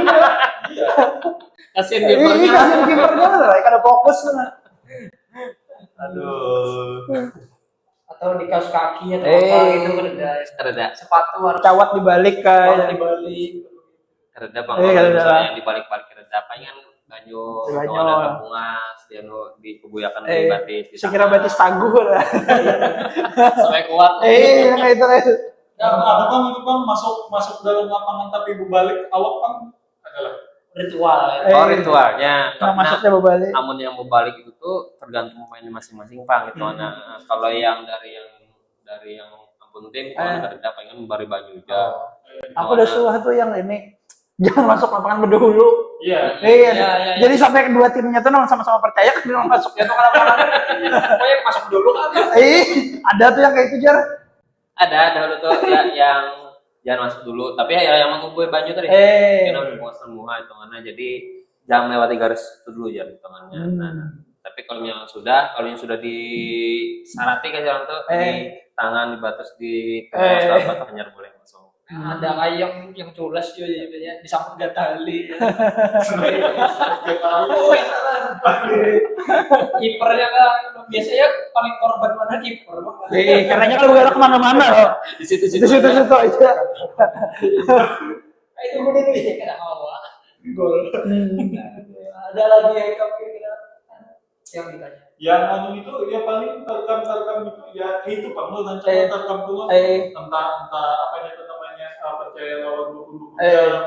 Kasian Iya, kipernya. kasih kipernya lah. Kada fokus lah. Aduh. atau di kaos kaki atau apa gitu kan Kereda, sepatu harus Cawat dibalik kayak. dibalik. kereda bang. Iya, Kalau kereda. misalnya yang dibalik-balik kereda, palingan banyu, Banyu. ada Tempungas, dia dikebuyakan di batis. Sekira batis taguh lah. Sampai kuat. Yang itu. Ya, ada bang itu bang masuk dalam lapangan tapi berbalik awak bang adalah Ritual ya. Oh ritualnya. Nah, Karena masuknya berbalik. amun yang berbalik itu tuh tergantung pemainnya masing-masing pak gitu. Nah kalau yang dari yang ampun tim itu kereda pengen membari banyu juga. Aku udah suah tuh yang ini. Jangan masuk lapangan berdahulu. iya. Iya. Iya. Jadi sampai kedua timnya tuh sama-sama percaya kan memang masuknya tuh ke lapangan. Pokoknya masuk dulu kan. Ada tuh yang kayak itu Jar. Ada dulu tuh ya, yang jangan masuk dulu. Tapi ya yang mengumpul banyu tadi. Karena udah semua hitungannya. Jadi jangan melewati garis itu dulu ya hitungannya. Nah, tapi kalau yang sudah disarati kan jalan tuh di tangan di batas di apa hanya boleh masuk. Ada kayak yang culas juga ya disambut gatali. Kipernya kan biasanya paling korban mana kiper. Karena kan udah kemana-mana loh. Di situ Di situ aja. Itu gue dulu ya kena hawa gol. Ada lagi yang kira-kira yang ditanya. Yang anu itu ya paling Tarkam itu ya itu bang lo dan Tarkam itu entah apa itu namanya percaya lawan dukun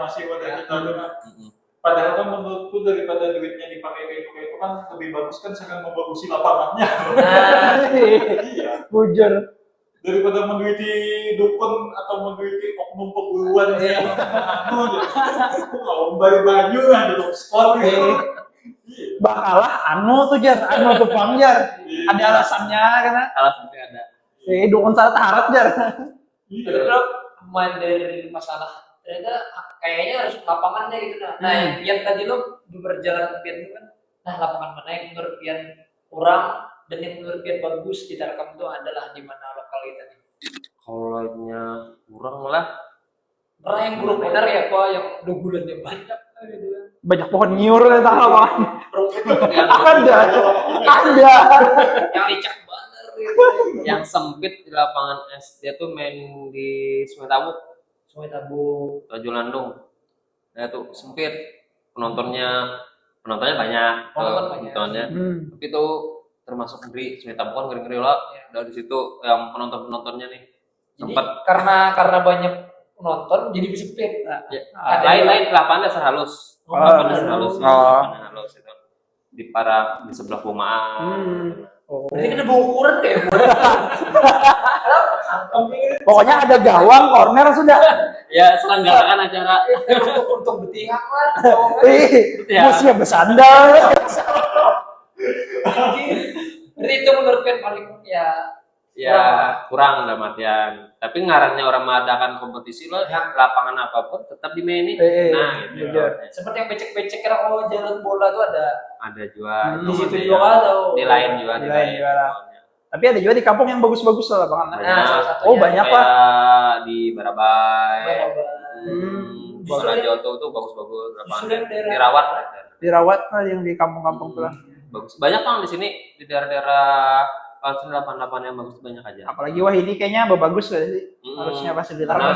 masih pada kita kan. Padahal kan menurutku daripada duitnya dipakai kayak itu kan lebih bagus kan sekarang membagusi lapangannya. Iya. Bujur. Daripada menduiti dukun atau menduiti oknum peguruan ya. Kalau bari banyu kan untuk skor gitu. Bakalah anu tuh Jar, anu tuh Bang Jar. Ada alasannya karena alasannya ada. dukun salah tarat Jar. Terus main dari masalah ternyata kayaknya harus lapangannya gitu nah yang tadi lo berjalan pian itu kan nah lapangan mana yang menurut pian kurang Dan yang menurut Pian bagus di Tarkam itu adalah di mana lokal kita nih? Kalau-nya kurang lah. Karena yang buruk benar ya Pak, yang udah bulannya banyak gitu kan. Banyak pohon nyiur di tengah lapangan. Rumput Ada. yang licak banget gitu. Yang sempit di lapangan SD tuh main di Sungai Tabuk, Sungai Tabuk. Rajo Landung. Nah itu sempit, penontonnya banyak, penontonnya. Tapi itu termasuk ngeri, Sungai Tabuk kan ngeri-ngeri lah. Dari situ yang penontonnya nih Jadi sempat karena banyak penonton jadi sempit. lain lapangan dasar halus. Lapangan dasar halus. Lapangan halus itu di sebelah Pumaan. Berarti kan ada ukuran deh. Pokoknya ada gawang, corner sudah. Ya selenggarakan acara Untuk bertihak lah. Musuhnya bersandar. Berarti itu menurut Pian paling kurang dalam artian. Tapi ngarannya orang mengadakan kompetisi loh, lapangan apapun tetap dimainin. Nah, gitu. Seperti yang becek-becek kira jalan bola tuh Ada juga. di situ juga atau Di lain juga. Tapi ada juga di kampung yang bagus-bagus lah lapangan. salah satunya. Oh, banyak Pak. Di Barabai. Bola Justru Joto tuh bagus-bagus lapangan. yang daerah Dirawat. Dirawat lah yang di kampung-kampung tuh lah. Bagus. Banyak Bang di sini di daerah-daerah kalau 88 yang bagus banyak aja. Apalagi wah ini kayaknya bagus gak sih? Harusnya pasti ditaruh.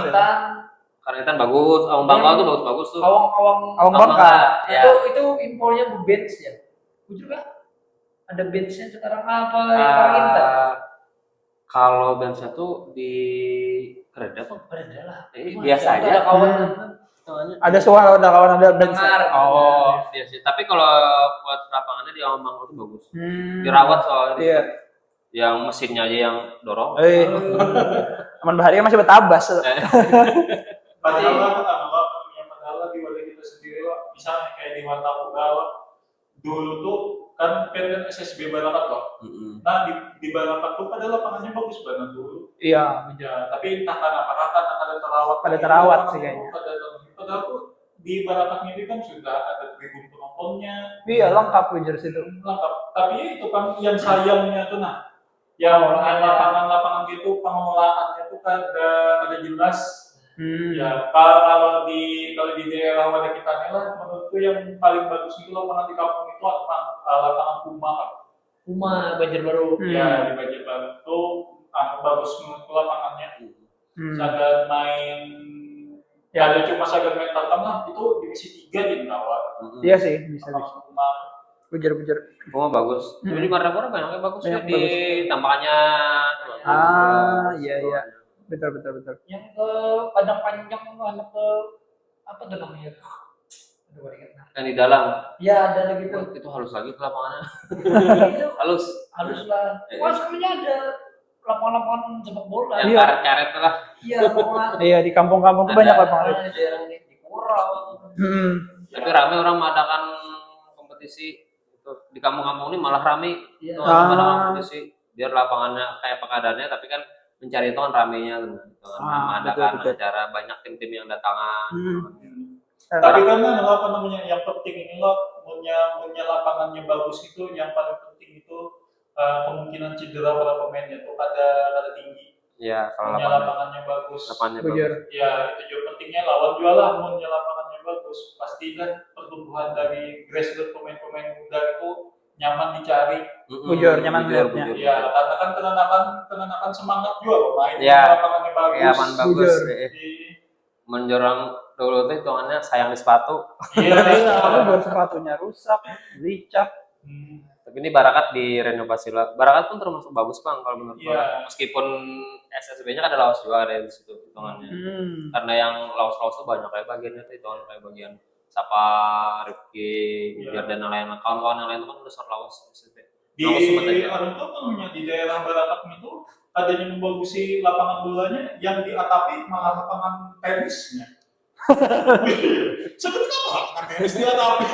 Karena bagus, Awang Bangka tuh bagus-bagus tuh. Awang Bangka. Ya. Itu infonya bench ya. Juga ada benchnya sekarang apa yang paling intan? Kalau benchnya tuh di Kereda tuh. Kereda lah. Biasa aja. Ada kawan. Ada suara ada kawan ada bench. Oh, iya sih. Tapi kalau buat lapangannya di Awang Bangka tuh bagus. Dirawat soalnya. Iya. Yang mesinnya aja yang dorong. Aman Bahari masih betabas. Padahal di wadah kita sendiri Wak. Misalnya kayak di Mata Pugawa dulu tuh kan PN SSB Barakat loh. Nah di Barakat tuh pada lapangannya bagus banget dulu. Iya. Ya, tapi entah kenapa ada terawat. Pada terawat sih kayaknya. Padahal tuh di Barakatnya ini kan sudah ada tribun penontonnya. Iya lengkap jersey itu. Lengkap. Tapi itu kan yang sayangnya tuh yang lapangan gitu pengelolaannya tuh kada jelas. Ya kalau di daerah wadah kita nih lah menurutku yang paling bagus itu lapangan di kampung itu lapangan Puma kan. Puma Banjarbaru. Ya di Banjarbaru tuh bagus menurutku lapangannya. Saged main ada cuma saged main Tarkam lah itu divisi 3 di Bawah. Iya sih bisa. Puma Bujar. Puma bagus. Tapi di Marapura banyak yang bagus ya di tampakannya. Iya. Betul. Yang ke Padang Panjang anak ke apa tuh namanya? Aduh, Yang di dalam. Ya ada lagi tuh. Itu halus lagi ke lapangannya. Itu halus lah. Wah sebenarnya ada lapangan sepak bola. Yang karet-karet lah. Iya, lapangan. Iya di kampung-kampung tuh banyak lapangan. Daerah di Kurau. Tapi rame orang mengadakan kompetisi itu di kampung-kampung ini malah rame. Iya. Mengadakan kompetisi biar lapangannya kayak pekadannya tapi kan mencari tahu ramenya gitu. Mengadakan acara banyak tim-tim yang datangan. Tapi kan apa namanya yang penting ini loh punya lapangannya bagus itu yang paling penting itu kemungkinan cedera para pemainnya tuh kada tinggi. Iya, kalau lapangannya bagus. Ya itu juga pentingnya lawan juga lah punya lapangannya bagus. Pasti kan pertumbuhan dari grassroots pemain-pemain muda itu nyaman dicari. Nyaman dilihatnya. Ya, karena kan kenakan semangat juga loh main lapangannya bagus. Iya, bagus. Menjorang dulu tuh hitungannya sayang di sepatu. Iya, baru sepatunya rusak, licak. Tapi ini Barakat direnovasi lah. Barakat pun termasuk bagus Bang kalau menurut Iya. Meskipun SSB-nya kan ada lawas juga ada di situ hitungannya. Karena yang lawas-lawas tuh banyak kayak bagiannya tuh hitungan kayak bagian Sapa, Rifki, biar dan yang lain. Kawan-kawan yang lain itu kan besar lawas SSB. Di di daerah Barakat itu adanya membagusi lapangan bolanya yang diatapi malah lapangan tenisnya. Sebenarnya lapangan tenis diatapi.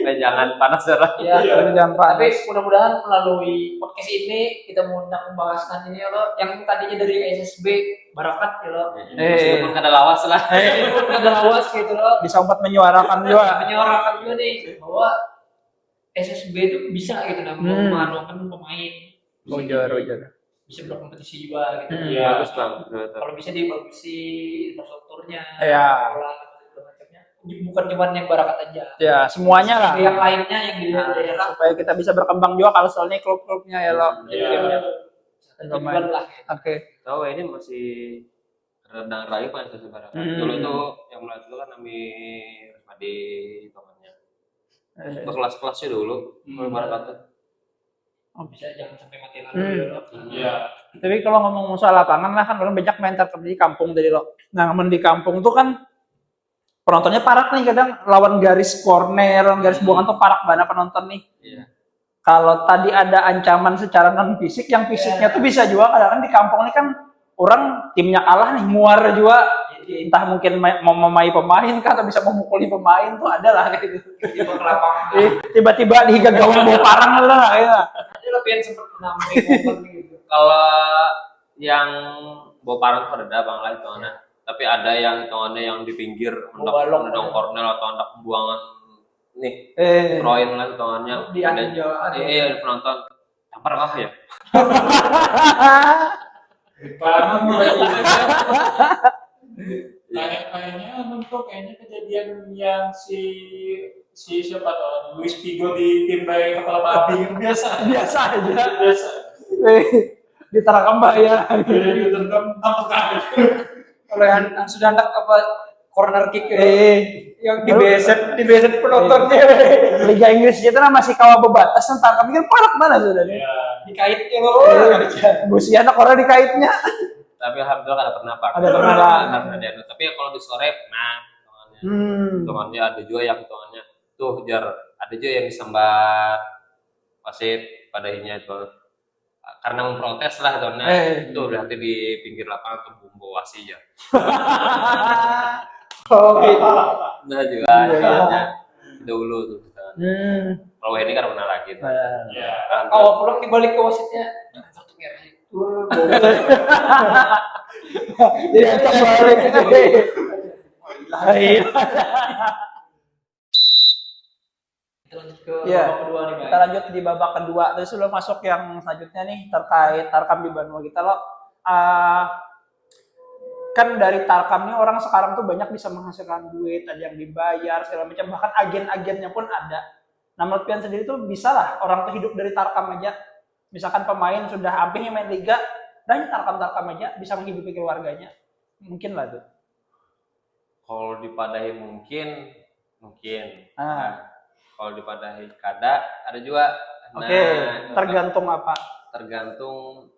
Jangan panas darah. Jangan panas. Tapi mudah-mudahan melalui podcast ini kita mau membahaskan ini ya lo yang tadinya dari SSB Barakat ya lo. Meskipun ada lawas lah. Ada lawas gitu lo. Bisa sempat menyuarakan juga nih bahwa SSB itu bisa gitu nah memanukan pemain. Bisa berkompetisi juga gitu. Iya, bagus bang. Kalau bisa dibagusi infrastrukturnya, Iya. pola segala macamnya. Bukan cuma yang Barakat aja. Ya, semuanya lah. Yang lainnya yang di daerah Supaya kita bisa berkembang juga kalau soalnya klub-klubnya ya lo. Iya. tujuan lah. Oke. Tahu ini masih rendang rayu kan sih Barakat. Dulu tuh yang melatih itu kan Amir Made temannya. Berkelas-kelasnya dulu kalau Barakat tuh. Bisa jangan sampai mati lalu. Iya. Tapi kalau ngomong soal lapangan lah kan orang banyak main tarkam di kampung dari lo. Nah, main di kampung tuh kan penontonnya parak nih kadang lawan garis corner, lawan garis buangan tuh parak banget penonton nih. Iya. Kalau tadi ada ancaman secara non fisik, yang fisiknya tuh bisa juga kadang di kampung ini kan orang timnya kalah nih muar juga. Entah mungkin mau memai pemain kah atau bisa memukuli pemain tuh ada lah kayak gitu. Tiba ke lapangan. Tiba-tiba dihiga gawang bawa parang lah ya. Ada lo pengen sempet menambah gitu. Kalau yang bawa parang tuh ada bang lah hitungannya. Tapi ada yang hitungannya yang di pinggir mendong corner atau hendak pembuangan nih Troin lah hitungannya. Iya penonton campur kah ya? Kayaknya kejadian yang si siapa tuh Luis Figo di tim bayi kepala babi biasa aja. Di Tarakam bahaya. Kalau yang sudah hendak apa corner kick yang dibeset penontonnya. Liga Inggris itu masih kawal bebatas tentang kami kan parak mana sudah nih. Dikaitnya lo. Busiana orang dikaitnya. Tapi alhamdulillah ada pernah pak. Ada pernah lah. Tapi kalau di sore pernah hitungannya ada juga yang hitungannya tuh jar ada juga yang disambar wasit padanya itu karena memprotes lah hitungannya itu berarti di pinggir lapangan tuh bumbu wasi ya. Oh gitu. Nah juga hitungannya dulu tuh. Kalau ini kan pernah lagi. Awal pulang dibalik ke wasitnya. Kartu merah itu. Jadi kita balik itu. Lain. Lanjut ke Iya, babak kedua nih, kita lanjut di babak kedua. Terus sebelum masuk yang selanjutnya nih terkait Tarkam di Banua kita lo. Kan dari Tarkam nih orang sekarang tuh banyak bisa menghasilkan duit, ada yang dibayar segala macam, bahkan agen-agennya pun ada. Nah, menurut Pian sendiri tuh bisa lah orang tuh hidup dari Tarkam aja. Misalkan pemain sudah hampir main liga, dan Tarkam aja bisa menghidupi keluarganya. Mungkin lah tuh. Kalau dipadahi mungkin. Kalau dipadahi kada ada juga. Oke, tergantung apa? Tergantung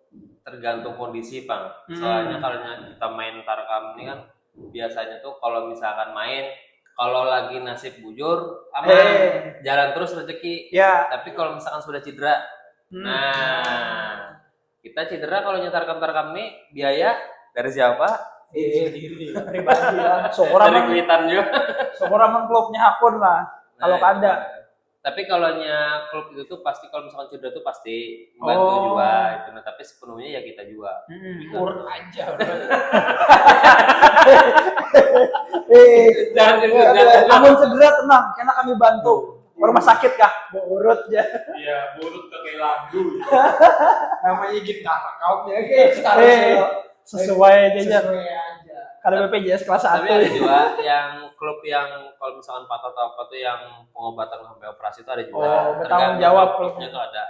kondisi bang. Soalnya kalau kita main Tarkam ini kan biasanya tuh kalau misalkan main kalau lagi nasib bujur aman jalan terus rezeki. Ya. Tapi kalau misalkan sudah cedera, nah kita cedera kalau nyetar Tarkam nih biaya dari siapa? Pribadi lah. Dari kuitan juga. Syukur klubnya akun lah. Kalau ada. Tapi kalau klub itu tuh pasti kalau misalkan cedera tuh pasti membantu juga itu. Nah, tapi sepenuhnya ya kita juga. Urut aja. Namun cedera tenang, karena kami bantu. Rumah sakit kah? Urut ya. Iya, urut ke Landu. Namanya kita kaumnya sesuai aja. Kalau BPJS kelas 1. Tapi ada juga yang klub yang kalau misalkan patah atau apa tuh yang pengobatan sampai operasi itu ada juga. Bertanggung jawab klubnya tuh ada.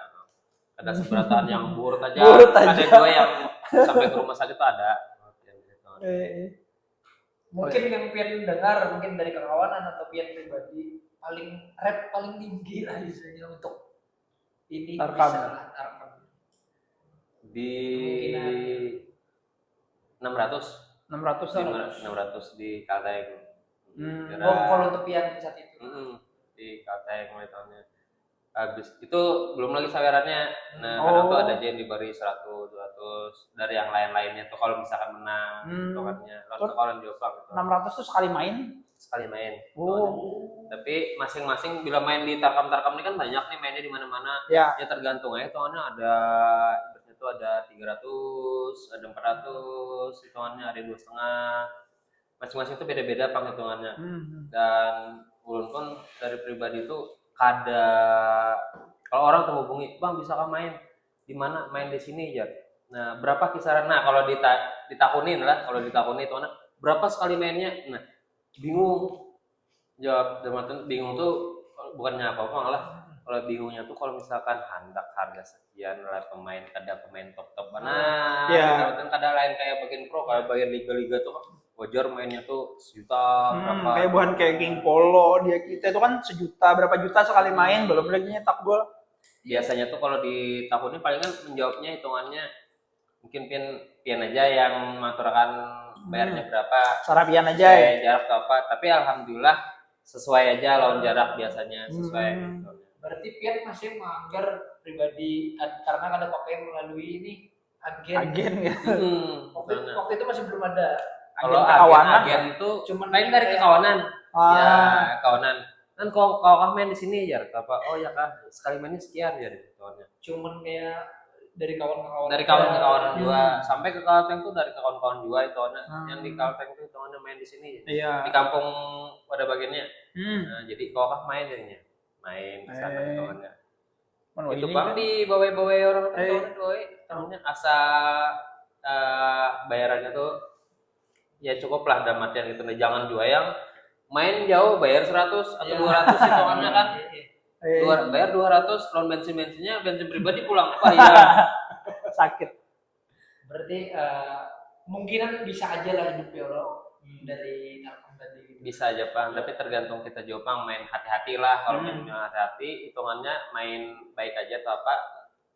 Ada seberatan yang burut aja. Burut aja. Ada juga yang sampai ke rumah sakit tuh ada. Mungkin yang Pian dengar mungkin dari kawanan atau Pian pribadi paling tinggi lah biasanya untuk ini Tarkam. bisa lah Tarkam. Di 600 di Kalteng. Kalau untuk Pian saat itu. Di Kalteng mulai tahunnya. Habis itu belum lagi sawerannya. Nah, kadang tuh ada aja yang diberi 100, 200 dari yang lain-lainnya tuh kalau misalkan menang tokennya. Lalu kalau diopang gitu. 600 tuh sekali main. Tapi masing-masing bila main di Tarkam ini kan banyak nih mainnya di mana-mana. Ya tergantung aja hitungannya ada itu ada 300, ada 400, hitungannya ada 2,5. Masing-masing itu beda-beda penghitungannya. Dan ulun pun dari pribadi itu kada kalau orang tuh hubungi, Bang bisakah main di mana? Main di sini ya. Nah, berapa kisaran? Nah, kalau ditakunin lah, kalau ditakuni itu anak berapa sekali mainnya? Nah, bingung. Jawab dalam bingung tuh bukannya apa-apa lah. Kalau bingungnya tuh kalau misalkan hendak harga sekian lah pemain top mana kan kada lain kayak bagian pro kayak bagian liga-liga tuh wajar mainnya tuh sejuta berapa kayak bukan kayak King Polo dia kita itu kan sejuta berapa juta sekali main belum lagi nyetak gol. Biasanya tuh kalau di tahun ini palingan menjawabnya hitungannya mungkin pian aja yang mengaturkan bayarnya berapa Sarapian aja ya jarak atau apa tapi alhamdulillah sesuai aja lawan jarak biasanya sesuai gitu. Berarti Pian masih menganggar pribadi karena ada pakai melalui ini agen gitu. Waktu itu masih belum ada. Kalau agen itu cuma lain dari kekawanan. Ya, kawanan. Kan kau main di sini ya, apa? Oh ya kah, sekali mainnya sekian ya kawannya. Cuman kayak dari kawan-kawan. Dari kawan-kawan juga sampai ke Kalteng tuh dari kawan-kawan juga itu yang di Kalteng tuh hitungannya main di sini. Iya. Di kampung pada bagiannya. Nah, jadi kau main jadinya. Main di sana kawannya. Itu Bang di bawah-bawah orang tahunnya asa bayarannya tuh ya cukup lah dalam artian gitu. Jangan juga yang main jauh bayar 100 atau 200 hitungannya kan. Bayar 200 lawan bensinnya bensin pribadi pulang apa ya sakit. Berarti kemungkinan bisa aja lah hidup Euro dari Telkom tadi. Bisa aja Bang, tapi tergantung kita juga Bang main hati-hati lah. Kalau mainnya hati-hati, hitungannya main baik aja atau apa,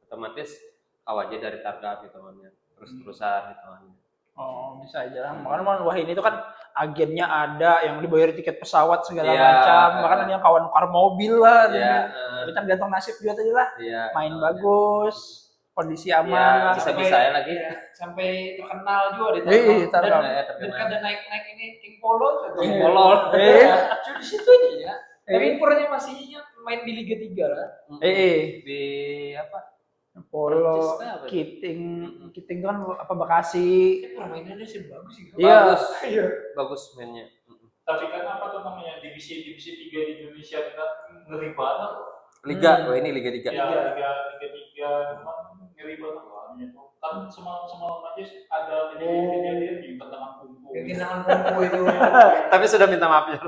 otomatis aja dari target hitungannya, terus-terusan hitungannya. Oh bisa aja lah. Makanya wah ini tuh kan agennya ada yang dibayar tiket pesawat segala macam, bahkan ada yang kawan mobil lah. Kita tergantung nasib juga aja lah. Main bagus. Kondisi aman lah. Bisa ya lagi sampai terkenal juga di Telkom dan kada naik ini King Polo di situ aja ya tapi impornya masih main di Liga 3 lah di apa Polo Kiting kan apa Bekasi permainannya sih bagus sih bagus mainnya tapi kan apa tuh namanya divisi 3 di Indonesia kan ngeri banget Liga ini Liga 3 ya Liga 3 memang ngeri banget kan semalam aja ada kejadian di tendangan pungku itu tapi sudah minta maaf ya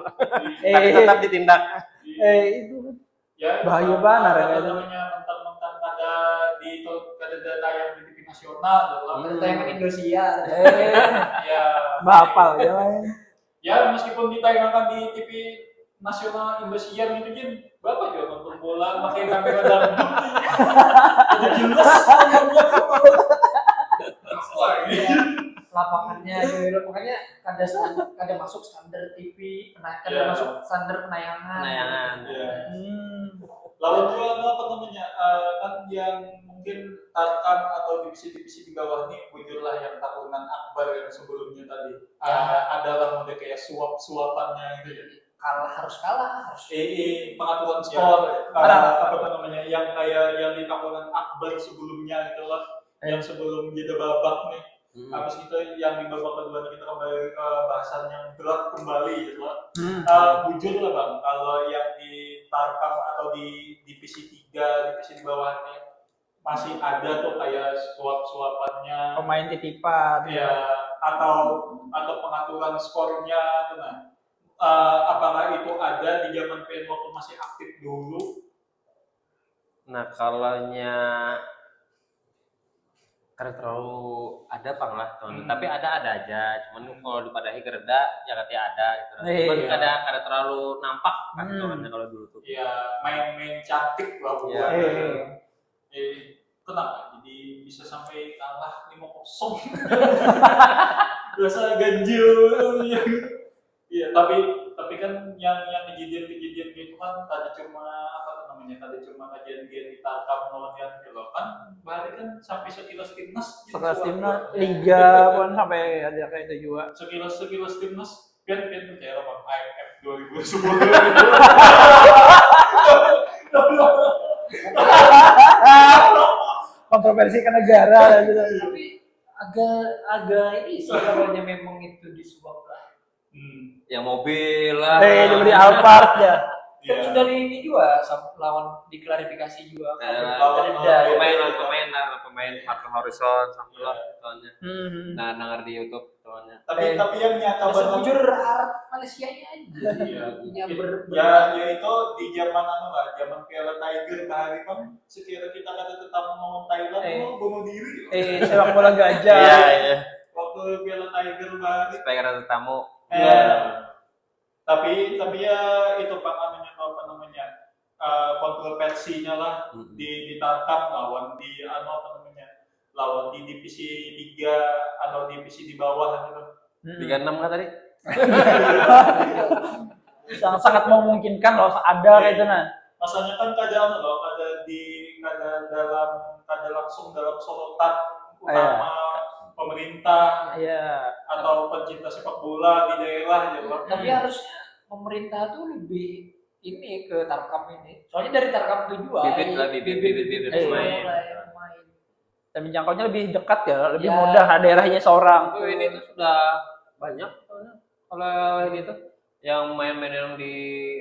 tapi tetap ditindak itu ya bahaya banget ya namanya mentang-mentang kada tayang di TV nasional dalam tayangan Indosiar ya bapal ya lain ya meskipun ditayangkan di TV nasional Indosiar gitu Jin Bapak juga nonton bola pakai kamera dangdut udah jelas lapangannya makanya kada masuk standar TV kada masuk standar penayangan. Lawan juga apa namanya kan yang mungkin Tarkam atau divisi-divisi di bawah ini muncullah yang tahunan akbar yang sebelumnya tadi adalah model kayak suapannya gitu ya harus kalah pengaturan skor apa namanya yang kayak yang di tahunan akbar sebelumnya gitu lah yang sebelum jeda babak nih habis itu yang di babak kedua kita kembali ke bahasan yang berat kembali gitu lah jujur lah Bang kalau yang di Tarkam atau di divisi 3 divisi di bawahnya masih ada tuh kayak suapannya pemain titipan ya atau pengaturan skornya tuh nah apakah itu ada di zaman PN waktu masih aktif dulu? Nah kalaunya karena terlalu ada Bang lah tapi ada aja cuman kalau dipadahi kereda ya katanya ada gitu cuman kada terlalu nampak kan kalau dulu tuh ya main cantik lah kenapa jadi bisa sampai kalah 5-0 biasa ganjil iya tapi kan yang kejadian gitu kan tadi cuma tadi cuma kejadian di Tarkam lawan yang gitu kan bahkan kan sampai sekilas timnas liga pun sampai ada kayak itu juga sekilas timnas pian percaya Bang AFF 2010 kontroversi ke negara gitu. Tapi agak ini sih kalau memang itu disuap lah yang mobil lah dibeli Alphard ya Kan Iya. sudah ini juga lawan diklarifikasi juga. Pemain Marco Horizon sama soalnya. Nah, denger di YouTube soalnya. Tapi yang nyata benar. Jujur harap Malaysia nya aja. Iya. Yang Ya itu di zaman zaman Piala Tiger bahari kan sekira kita kata tetap mau Thailand mau bunuh diri. Sepak bola gajah. Iya. Waktu Piala Tiger bahari. Supaya ada tamu. Iya. Tapi ya itu Pak apa namanya? Kontroversinya lah di Tarkam lawan di lawan di divisi 3 atau divisi di bawah gitu. Liga 6 kan tadi? Sangat memungkinkan loh ada kayak itu nah. Masanya kan kada langsung dalam sorotan utama pemerintah atau pencinta sepak bola di daerah gitu. Tapi harusnya pemerintah tuh lebih ini ke Tarkam ini. Soalnya dari Tarkam itu juga bibit pemain. Dan menjangkaunya lebih dekat ya, lebih mudah daerahnya seorang. Ini tuh sudah banyak kalau ini tuh yang main-main yang di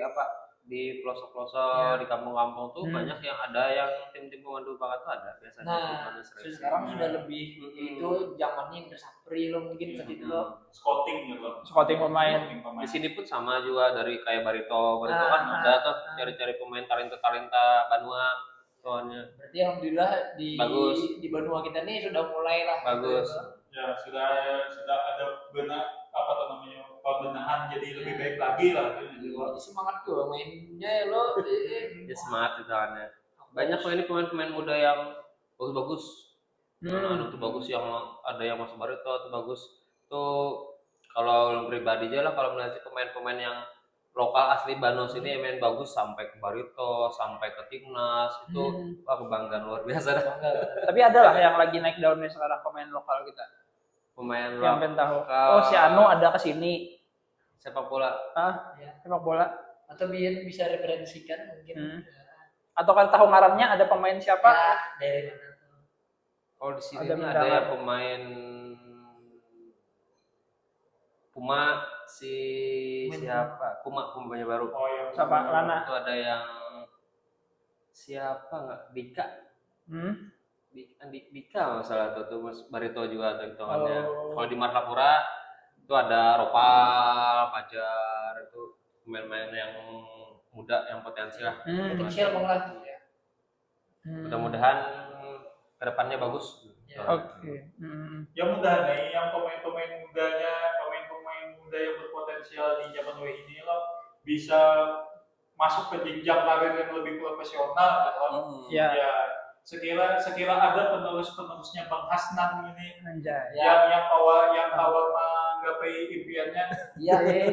pelosok-pelosok di kampung-kampung tuh banyak yang ada yang tim-tim pemandu bakat tuh ada biasanya. Nah, sekarang sudah lebih itu zamannya yang bersapri lo mungkin saat itu lo Scouting pemain. Di sini pun sama juga dari kayak Barito kan ada tuh cari-cari pemain talenta Banua soalnya. Berarti alhamdulillah bagus. Di Banua kita nih sudah mulai lah. Bagus. Ya sudah ada pembenahan jadi lebih baik lagi lah. Semangat tuh mainnya lo. Ya semangat itu aneh. Banyak kok ini pemain-pemain muda yang bagus-bagus. Anak tuh bagus yang ada yang masuk Barito tuh bagus. Tuh kalau pribadi aja lah kalau melihat pemain-pemain yang lokal asli Bandung sini main bagus sampai ke Barito, sampai ke Timnas itu kebanggaan luar biasa dah. Tapi ada lah yang lagi naik daunnya sekarang pemain lokal kita. Pemain yang pengen tahu. lokal. Oh si Anu ada kesini. Sepak bola. Sepak bola. Atau biar bisa referensikan mungkin. Atau kan tahu ngarannya ada pemain siapa? Ya, dari mana tuh? Oh di sini ada yang pemain Puma siapa? Puma punya baru. Oh iya. Siapa? Lana. Itu ada yang siapa nggak? Dika. Dika masalah tuh Mas Barito juga tuh hitungannya. Kalau di Martapura itu ada Ropal, Fajar itu pemain-pemain yang muda yang potensi lah. Potensial banget. Mudah-mudahan kedepannya bagus. Oke. Ya mudah nih yang pemain-pemain muda yang berpotensial di zaman ini lo bisa masuk ke jenjang karir yang lebih profesional kan. Ya sekira ada penerusnya Bang Hasnan ini yang awal menggapai impiannya. Iya.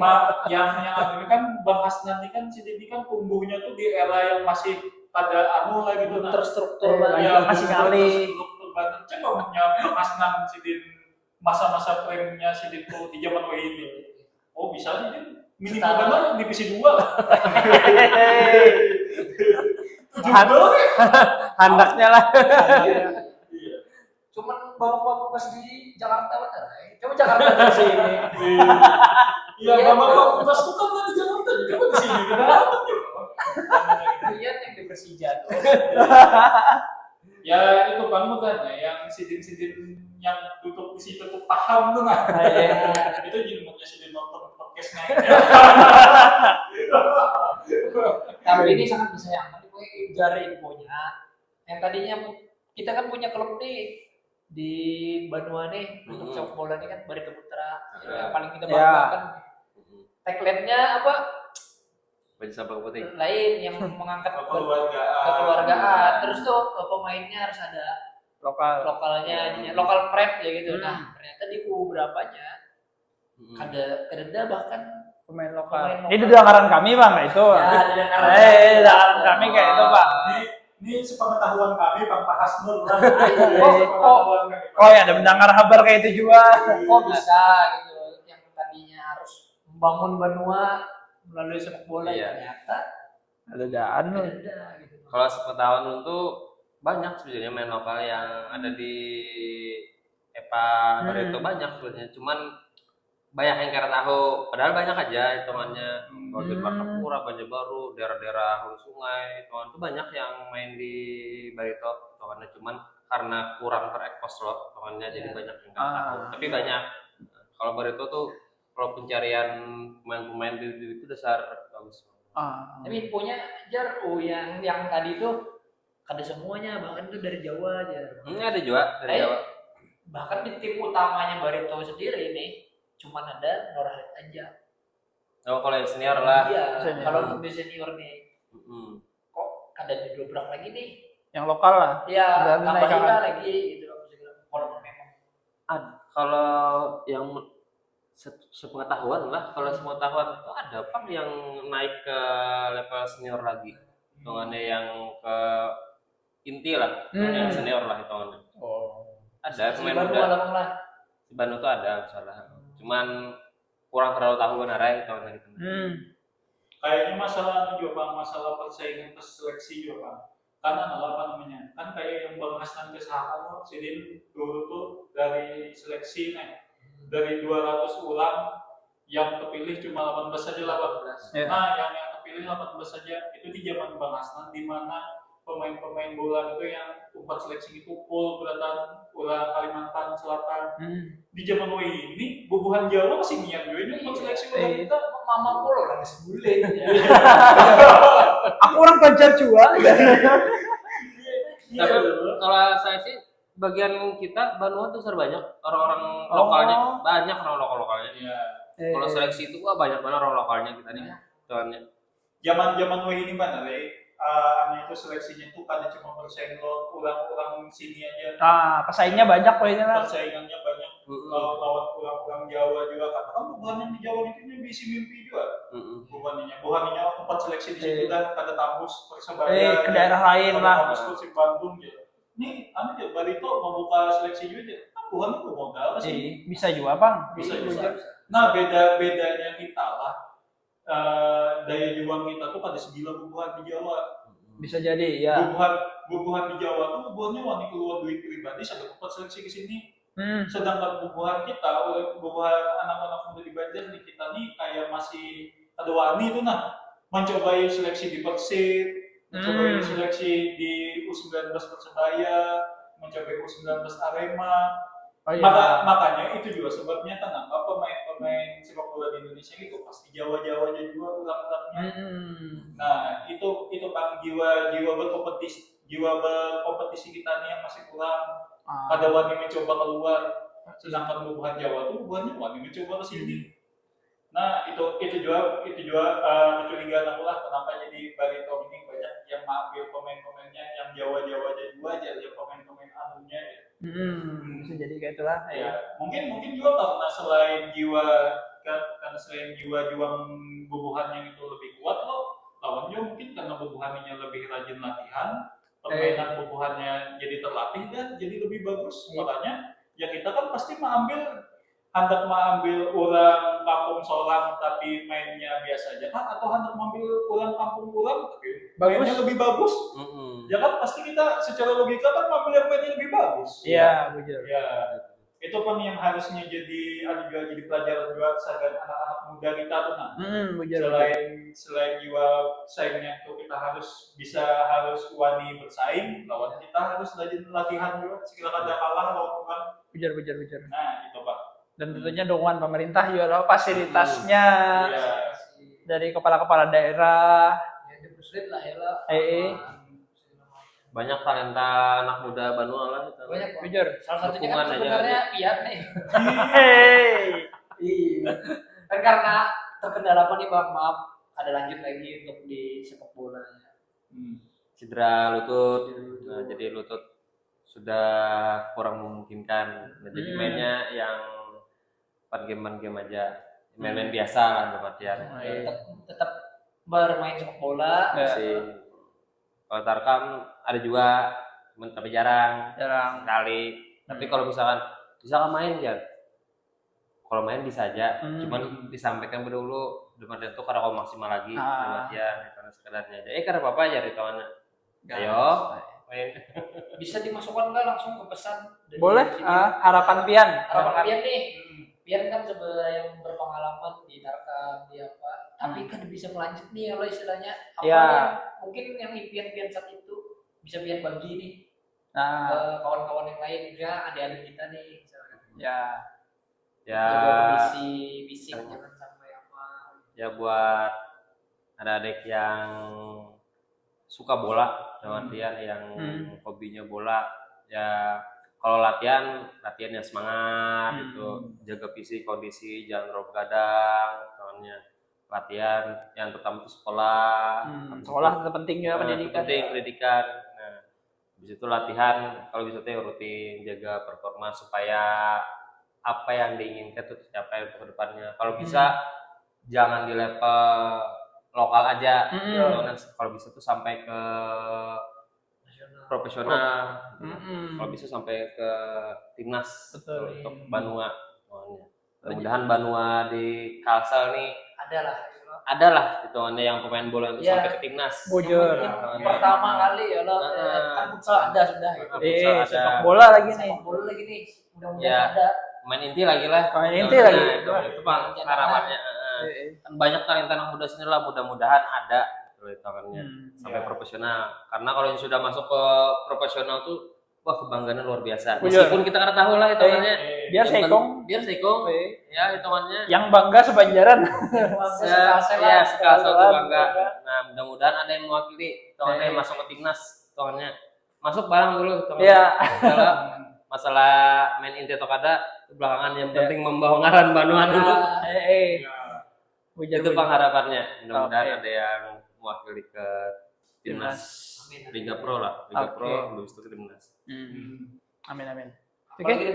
yang ini kan Bang Hasnan ini kan ini kan tumbuhnya tuh di era yang masih pada lah gitu terstruktur masih kali coba Bang Hasnan sidin masa-masa premnya sidin tuh di zaman ini. Oh bisa nih minimal benar divisi 2. Handaknya lah. Cuman bawa pas di Jakarta bener. Coba Jakarta dari sini. Iya, bawa pas tuh kan di Jakarta, coba di sini kenapa? Lihat yang di Persija tuh. Ya itu Bang kan yang sidin-sidin yang duduk di situ tuh paham tuh nah. Itu jadi mau sidin nonton podcastnya. Tapi ini sangat disayangkan gue jari infonya. Yang tadinya kita kan punya klub nih di Banua nih untuk sepak bola ini kan Barito Putra yang paling kita banggakan. Tagline-nya apa? Baju sampah putih. Lain yang mengangkat kekeluargaan. Terus tuh pemainnya harus ada lokalnya, lokal pride ya gitu. Nah ternyata di berapanya ada bahkan pemain lokal. Ini dengaran kami Bang itu. Ya, dengaran kami kayak itu Pak. Ini sepengetahuan kami Bang Pak Hasnul. Oh ya ada mendengar kabar kayak itu juga. Kok bisa gitu yang tadinya harus membangun Banua melalui sepak bola ternyata ada gitu. Kalau sepengetahuan itu banyak sebenarnya main lokal yang ada di Barito banyak sebenarnya. Cuman banyak yang kira tahu, padahal banyak aja hitungannya. Kalau di Martapura, Banjarbaru, daerah-daerah hulu sungai, hitungan itu banyak yang main di Barito, hitungannya cuman karena kurang terekspos loh, hitungannya jadi banyak yang nggak tahu. Tapi banyak. Kalau Barito tuh kalau pencarian pemain-pemain itu dasar bagus. Tapi infonya Jar, yang tadi itu ada semuanya, bahkan itu dari Jawa aja. Ada juga dari Jawa. Bahkan di tim utamanya Barito sendiri nih cuman ada Norhead aja. Oh, kalau yang senior lah. Iya, kalau untuk di senior nih. Kok ada didobrak lagi nih? Yang lokal lah. Iya, tambahin lah lagi gitu. Kalau memang kalau yang sepengetahuan lah, kalau sepengetahuan itu ada Pang yang naik ke level senior lagi. Hitungannya yang ke inti lah, yang senior lah hitungannya. Ada pemain muda. Di Bandung tuh ada misalnya. Cuman kurang terlalu tahu benar ya hitungannya gitu. Kayaknya masalah juga Bang, masalah persaingan tes seleksi juga Bang. Karena apa namanya? Kan kayak yang Bang Hasan kesahan Sidin dulu tuh dari seleksi nih. Dari 200 orang yang terpilih cuma 18 saja 18. Nah, yang terpilih 18 saja itu di zaman Bang Hasan, di mana pemain-pemain bola itu yang umpat seleksi itu full kelihatan bola Kalimantan Selatan. Di zaman ini bubuhan Jawa masih niat juga ini umpat seleksi bola kita. mama polo orang sebulan. Aku orang Banjar juga. Tapi kalau saya sih bagian kita Banua tuh banyak orang-orang lokalnya, banyak orang lokalnya. Kalau seleksi itu banyak banget orang lokalnya kita nih. Soalnya zaman ini mana itu seleksinya itu kan cuma bersaing orang sini aja. Pesaingnya banyak ini lah. Persaingannya banyak lawan orang Jawa juga kan bukannya di Jawa itu bisi mimpi juga. Bukannya tempat seleksi di situ kan ada Tambus Persebaya. Ke daerah lain lah. Tambus Persib Bandung ya. Nih, Barito mau buka seleksi juga. Bukan itu modal sih. Bisa juga, Bang. Bisa. Nah, bedanya kita lah. Daya juang kita tuh pada segila bubuhan di Jawa. Bisa jadi, ya. Bubuhan di Jawa tuh bubuhannya wani keluar duit pribadi sampai tempat seleksi ke sini. Sedangkan bubuhan kita, bubuhan anak-anak muda di Banjar nih kita nih kayak masih ada wani tuh mencobai seleksi di Persib, mencobai seleksi di U19 Persebaya, mencobai U19 Arema. Makanya itu juga sebabnya kenapa pemain sepak bola di Indonesia itu pasti Jawa-Jawa aja juga ulang-ulangnya. Nah, itu Bang jiwa berkompetisi kita nih yang masih kurang. Pada wani mencoba keluar, sedangkan bubuhan Jawa tuh bubuhannya wani mencoba ke sini. Nah, itu juga kecurigaan aku lah kenapa jadi Barito ini banyak yang mengambil pemain-pemainnya yang Jawa-Jawa aja ya pemain-pemain anunya ya. Bisa jadi kayak itulah. Ya, mungkin juga karena selain jiwa juang bubuhan yang itu lebih kuat loh, lawannya mungkin karena bubuhannya lebih rajin latihan, permainan bubuhannya jadi terlatih dan jadi lebih bagus. Makanya ya kita kan pasti hendak mengambil orang kampung Solang tapi mainnya biasa aja kan, atau hendak mengambil orang kampung Ulang tapi mainnya lebih bagus. Ya kan pasti kita secara logika kan mengambil yang mainnya lebih bagus. Iya, betul. Ya, itu kan yang harusnya jadi pelajaran juga agar anak-anak muda kita tuh selain jiwa saingnya itu kita harus wani bersaing, lawan kita harus latihan juga. Sekiranya ada kalah lawan. Bejar. Nah, itu Pak. Dan tentunya dukungan pemerintah juga loh, fasilitasnya dari kepala-kepala daerah. banyak talenta anak muda Banua lah itu. Banyak Jujur. Salah satunya kan Dukungan aja. sebenarnya Piat nih. Iya. Kan karena terkendala apa nih Bang, maaf ada lanjut lagi untuk di sepak bola. Cedera lutut. Nah, jadi lutut sudah kurang memungkinkan. Nah, jadi mainnya yang game aja. Main-main biasa lah tempat-tempat. Tetap bermain sepak bola. Masih. Kalau Tarkam ada juga, tapi jarang sekali. Tapi kalau misalkan main ya, kalau main bisa aja. Cuman disampaikan dulu, depan itu karena kalau maksimal lagi, latihan karena sekedarnya aja. Karena apa aja di kawan. Ayo, main. Bisa dimasukkan nggak langsung ke pesan? Boleh. Harapan Pian nih. Pian kan sebenarnya yang berpengalaman di Tarkam di apa, tapi kan bisa melanjut nih kalau istilahnya apa Ya. yang mungkin yang impian-impian saat itu bisa Pian bagi nih ke Nah, kawan-kawan yang lain juga, adik-adik kita nih misalkan. ya. Ya, Jaga kondisi fisik jangan sampai apa. ya buat adik-adik yang suka bola, dalam artian yang hobinya bola, ya kalau latihannya semangat gitu, jaga fisik kondisi, jangan terlalu begadang, soalnya latihan yang pertama itu sekolah. Sekolah itu penting ya, pendidikan. Penting pendidikan. Nah, habis itu latihan, kalau bisa tuh rutin jaga performa supaya apa yang diinginkan tuh tercapai untuk kedepannya. Kalau bisa jangan di level lokal aja, kalau bisa tuh sampai ke profesional. Kalau bisa sampai ke timnas. Betul. Untuk Banua. Mudah-mudahan Banua di Kalsel nih adalah hitungannya yang pemain bola itu Ya. sampai ke timnas. Bujur. Pertama kali ya lo kan futsal ada sudah gitu. Sepak bola lagi nih. Sepak bola lagi nih, mudah-mudahan Ya. ada. Main inti lagi lah. Main inti lagi. Itu Pak harapannya. Kan banyak talenta muda sini lah, mudah-mudahan ada hitungannya sampai profesional. Karena kalau yang sudah masuk ke profesional tuh wah kebanggaannya luar biasa. Meskipun kita karena tahu lah hitungannya. Biar sekong. Ya hitungannya. Yang bangga sebanjaran. Ya sekasar bangga. Nah mudah-mudahan ada yang mewakili hitungannya masuk ke timnas hitungannya. Masuk barang dulu hitungannya. Iya. Kalau masalah main inti atau kada belakangan yang penting membawa ngaran Banua dulu. Itu pengharapannya. Mudah-mudahan ada yang mewakili ke timnas Liga Pro lah, Liga Pro habis itu ke timnas. Amin. Oke.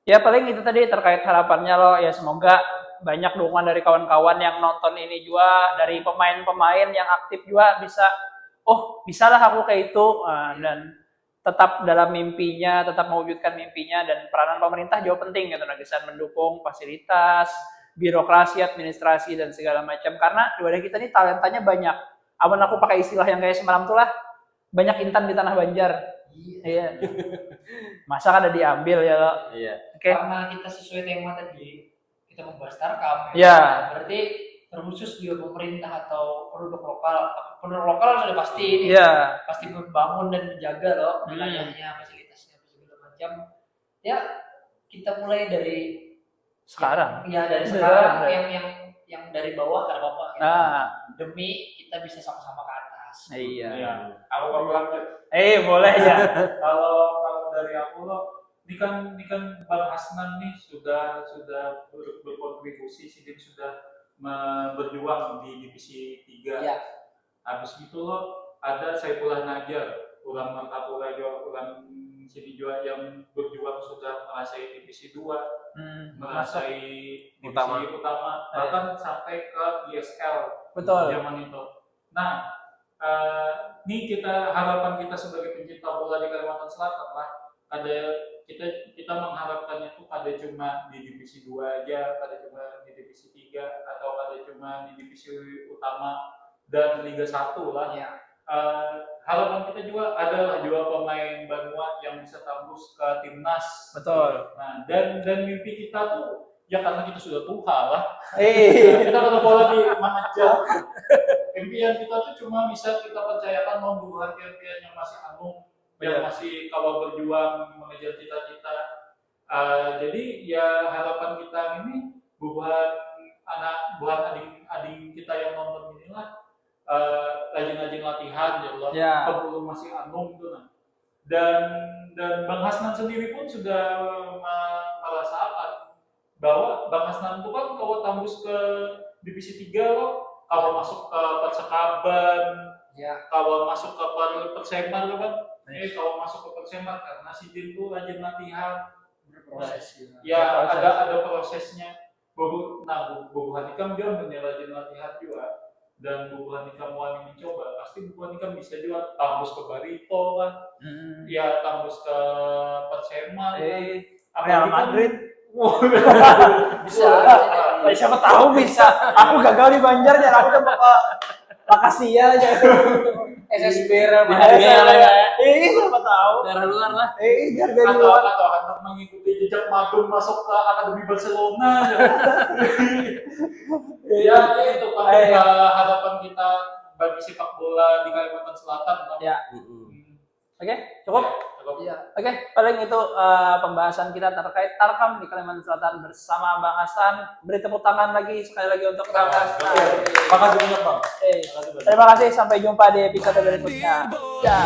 Ya paling itu tadi terkait harapannya loh, ya semoga banyak dukungan dari kawan-kawan yang nonton ini juga, dari pemain-pemain yang aktif juga bisa, oh bisalah aku kayak itu, dan tetap dalam mimpinya, tetap mewujudkan mimpinya, dan peranan pemerintah juga penting gitu, Nagisan mendukung fasilitas, birokrasi, administrasi dan segala macam, karena di wadah kita ini talentanya banyak. Amun aku pakai istilah yang kayak semalam tuh lah, banyak intan di tanah Banjar. Iya. Masa kan ada diambil ya lo? Iya. Oke. Karena kita sesuai tema tadi, kita membahas Tarkam. Ya. Berarti terkhusus juga pemerintah atau penduduk lokal. Penduduk lokal sudah pasti ini. Iya. Pasti membangun dan menjaga loh wilayahnya, fasilitasnya segala macam. Ya, kita mulai dari Sekarang. Ya dari sekarang yang dari bawah ke bawah. Demi kita bisa sama-sama ke atas. Iya. Iya. Aku baru lanjut. Boleh ya. Kalau dari aku loh, ini kan Bang Hasnan nih sudah berkontribusi, Sidin sudah berjuang di divisi 3. Iya. Habis itu loh ada Saifullah Najar, ulang Martapura juga, ulang sini juga yang berjuang sudah menguasai divisi 2, menguasai divisi utama, bahkan sampai ke ISL. Betul. Zaman itu. Nah, ini harapan kita sebagai pencinta bola di Kalimantan Selatan lah, kita mengharapkannya tuh ada cuma di divisi 2 aja, ada cuma di divisi 3, atau ada cuma di divisi utama dan Liga 1 lah. Ya. Harapan kita juga adalah juga pemain Banua yang bisa tembus ke timnas. Betul. Nah, dan mimpi kita tuh ya karena kita sudah tua lah. Iya. Kita kata bola di mana aja. Impian kita tuh cuma bisa kita percayakan membuat impian yang masih agung, yang masih kawal berjuang mengejar cita-cita. Jadi ya harapan kita ini buat adik-adik kita yang nonton inilah rajin-rajin latihan ya Allah, perlu masih agung tuh nah. Dan Bang Hasnan sendiri pun sudah merasakan bahwa Bang Hasnan itu kan kalau tembus ke divisi 3 loh, kalau masuk ke Persekaban, kalau masuk ke Persemar loh Bang. Kalau masuk ke Persemar karena Sidin tuh rajin latihan, berproses. Ya ada prosesnya. Bubu Hanikam dia rajin latihan juga. Dan Bubu Hanikam mau mencoba, pasti Bubu Hanikam bisa juga tembus ke Barito lah, ya tembus ke Persema, Real Madrid, Bisa. siapa tahu bisa. Aku gagal di Banjar, aku udah ke Lakasia aja. SSB siapa tahu. Daerah luar lah. Harga di luar. Atau hendak mengikuti jejak Madun masuk ke akademi Barcelona. Iya. Ya itu kan harapan kita bagi sepak bola di Kalimantan Selatan, Bang. Ya. Mm-mm. Oke, cukup. Cukup. Iya. Oke, paling itu pembahasan kita terkait Tarkam di Kalimantan Selatan bersama Bang Hasan. Beri tepuk tangan lagi sekali lagi untuk Bang Hasan. Makasih banyak, Bang. Oke. Makasih banyak. Terima kasih, sampai jumpa di episode berikutnya. Ya.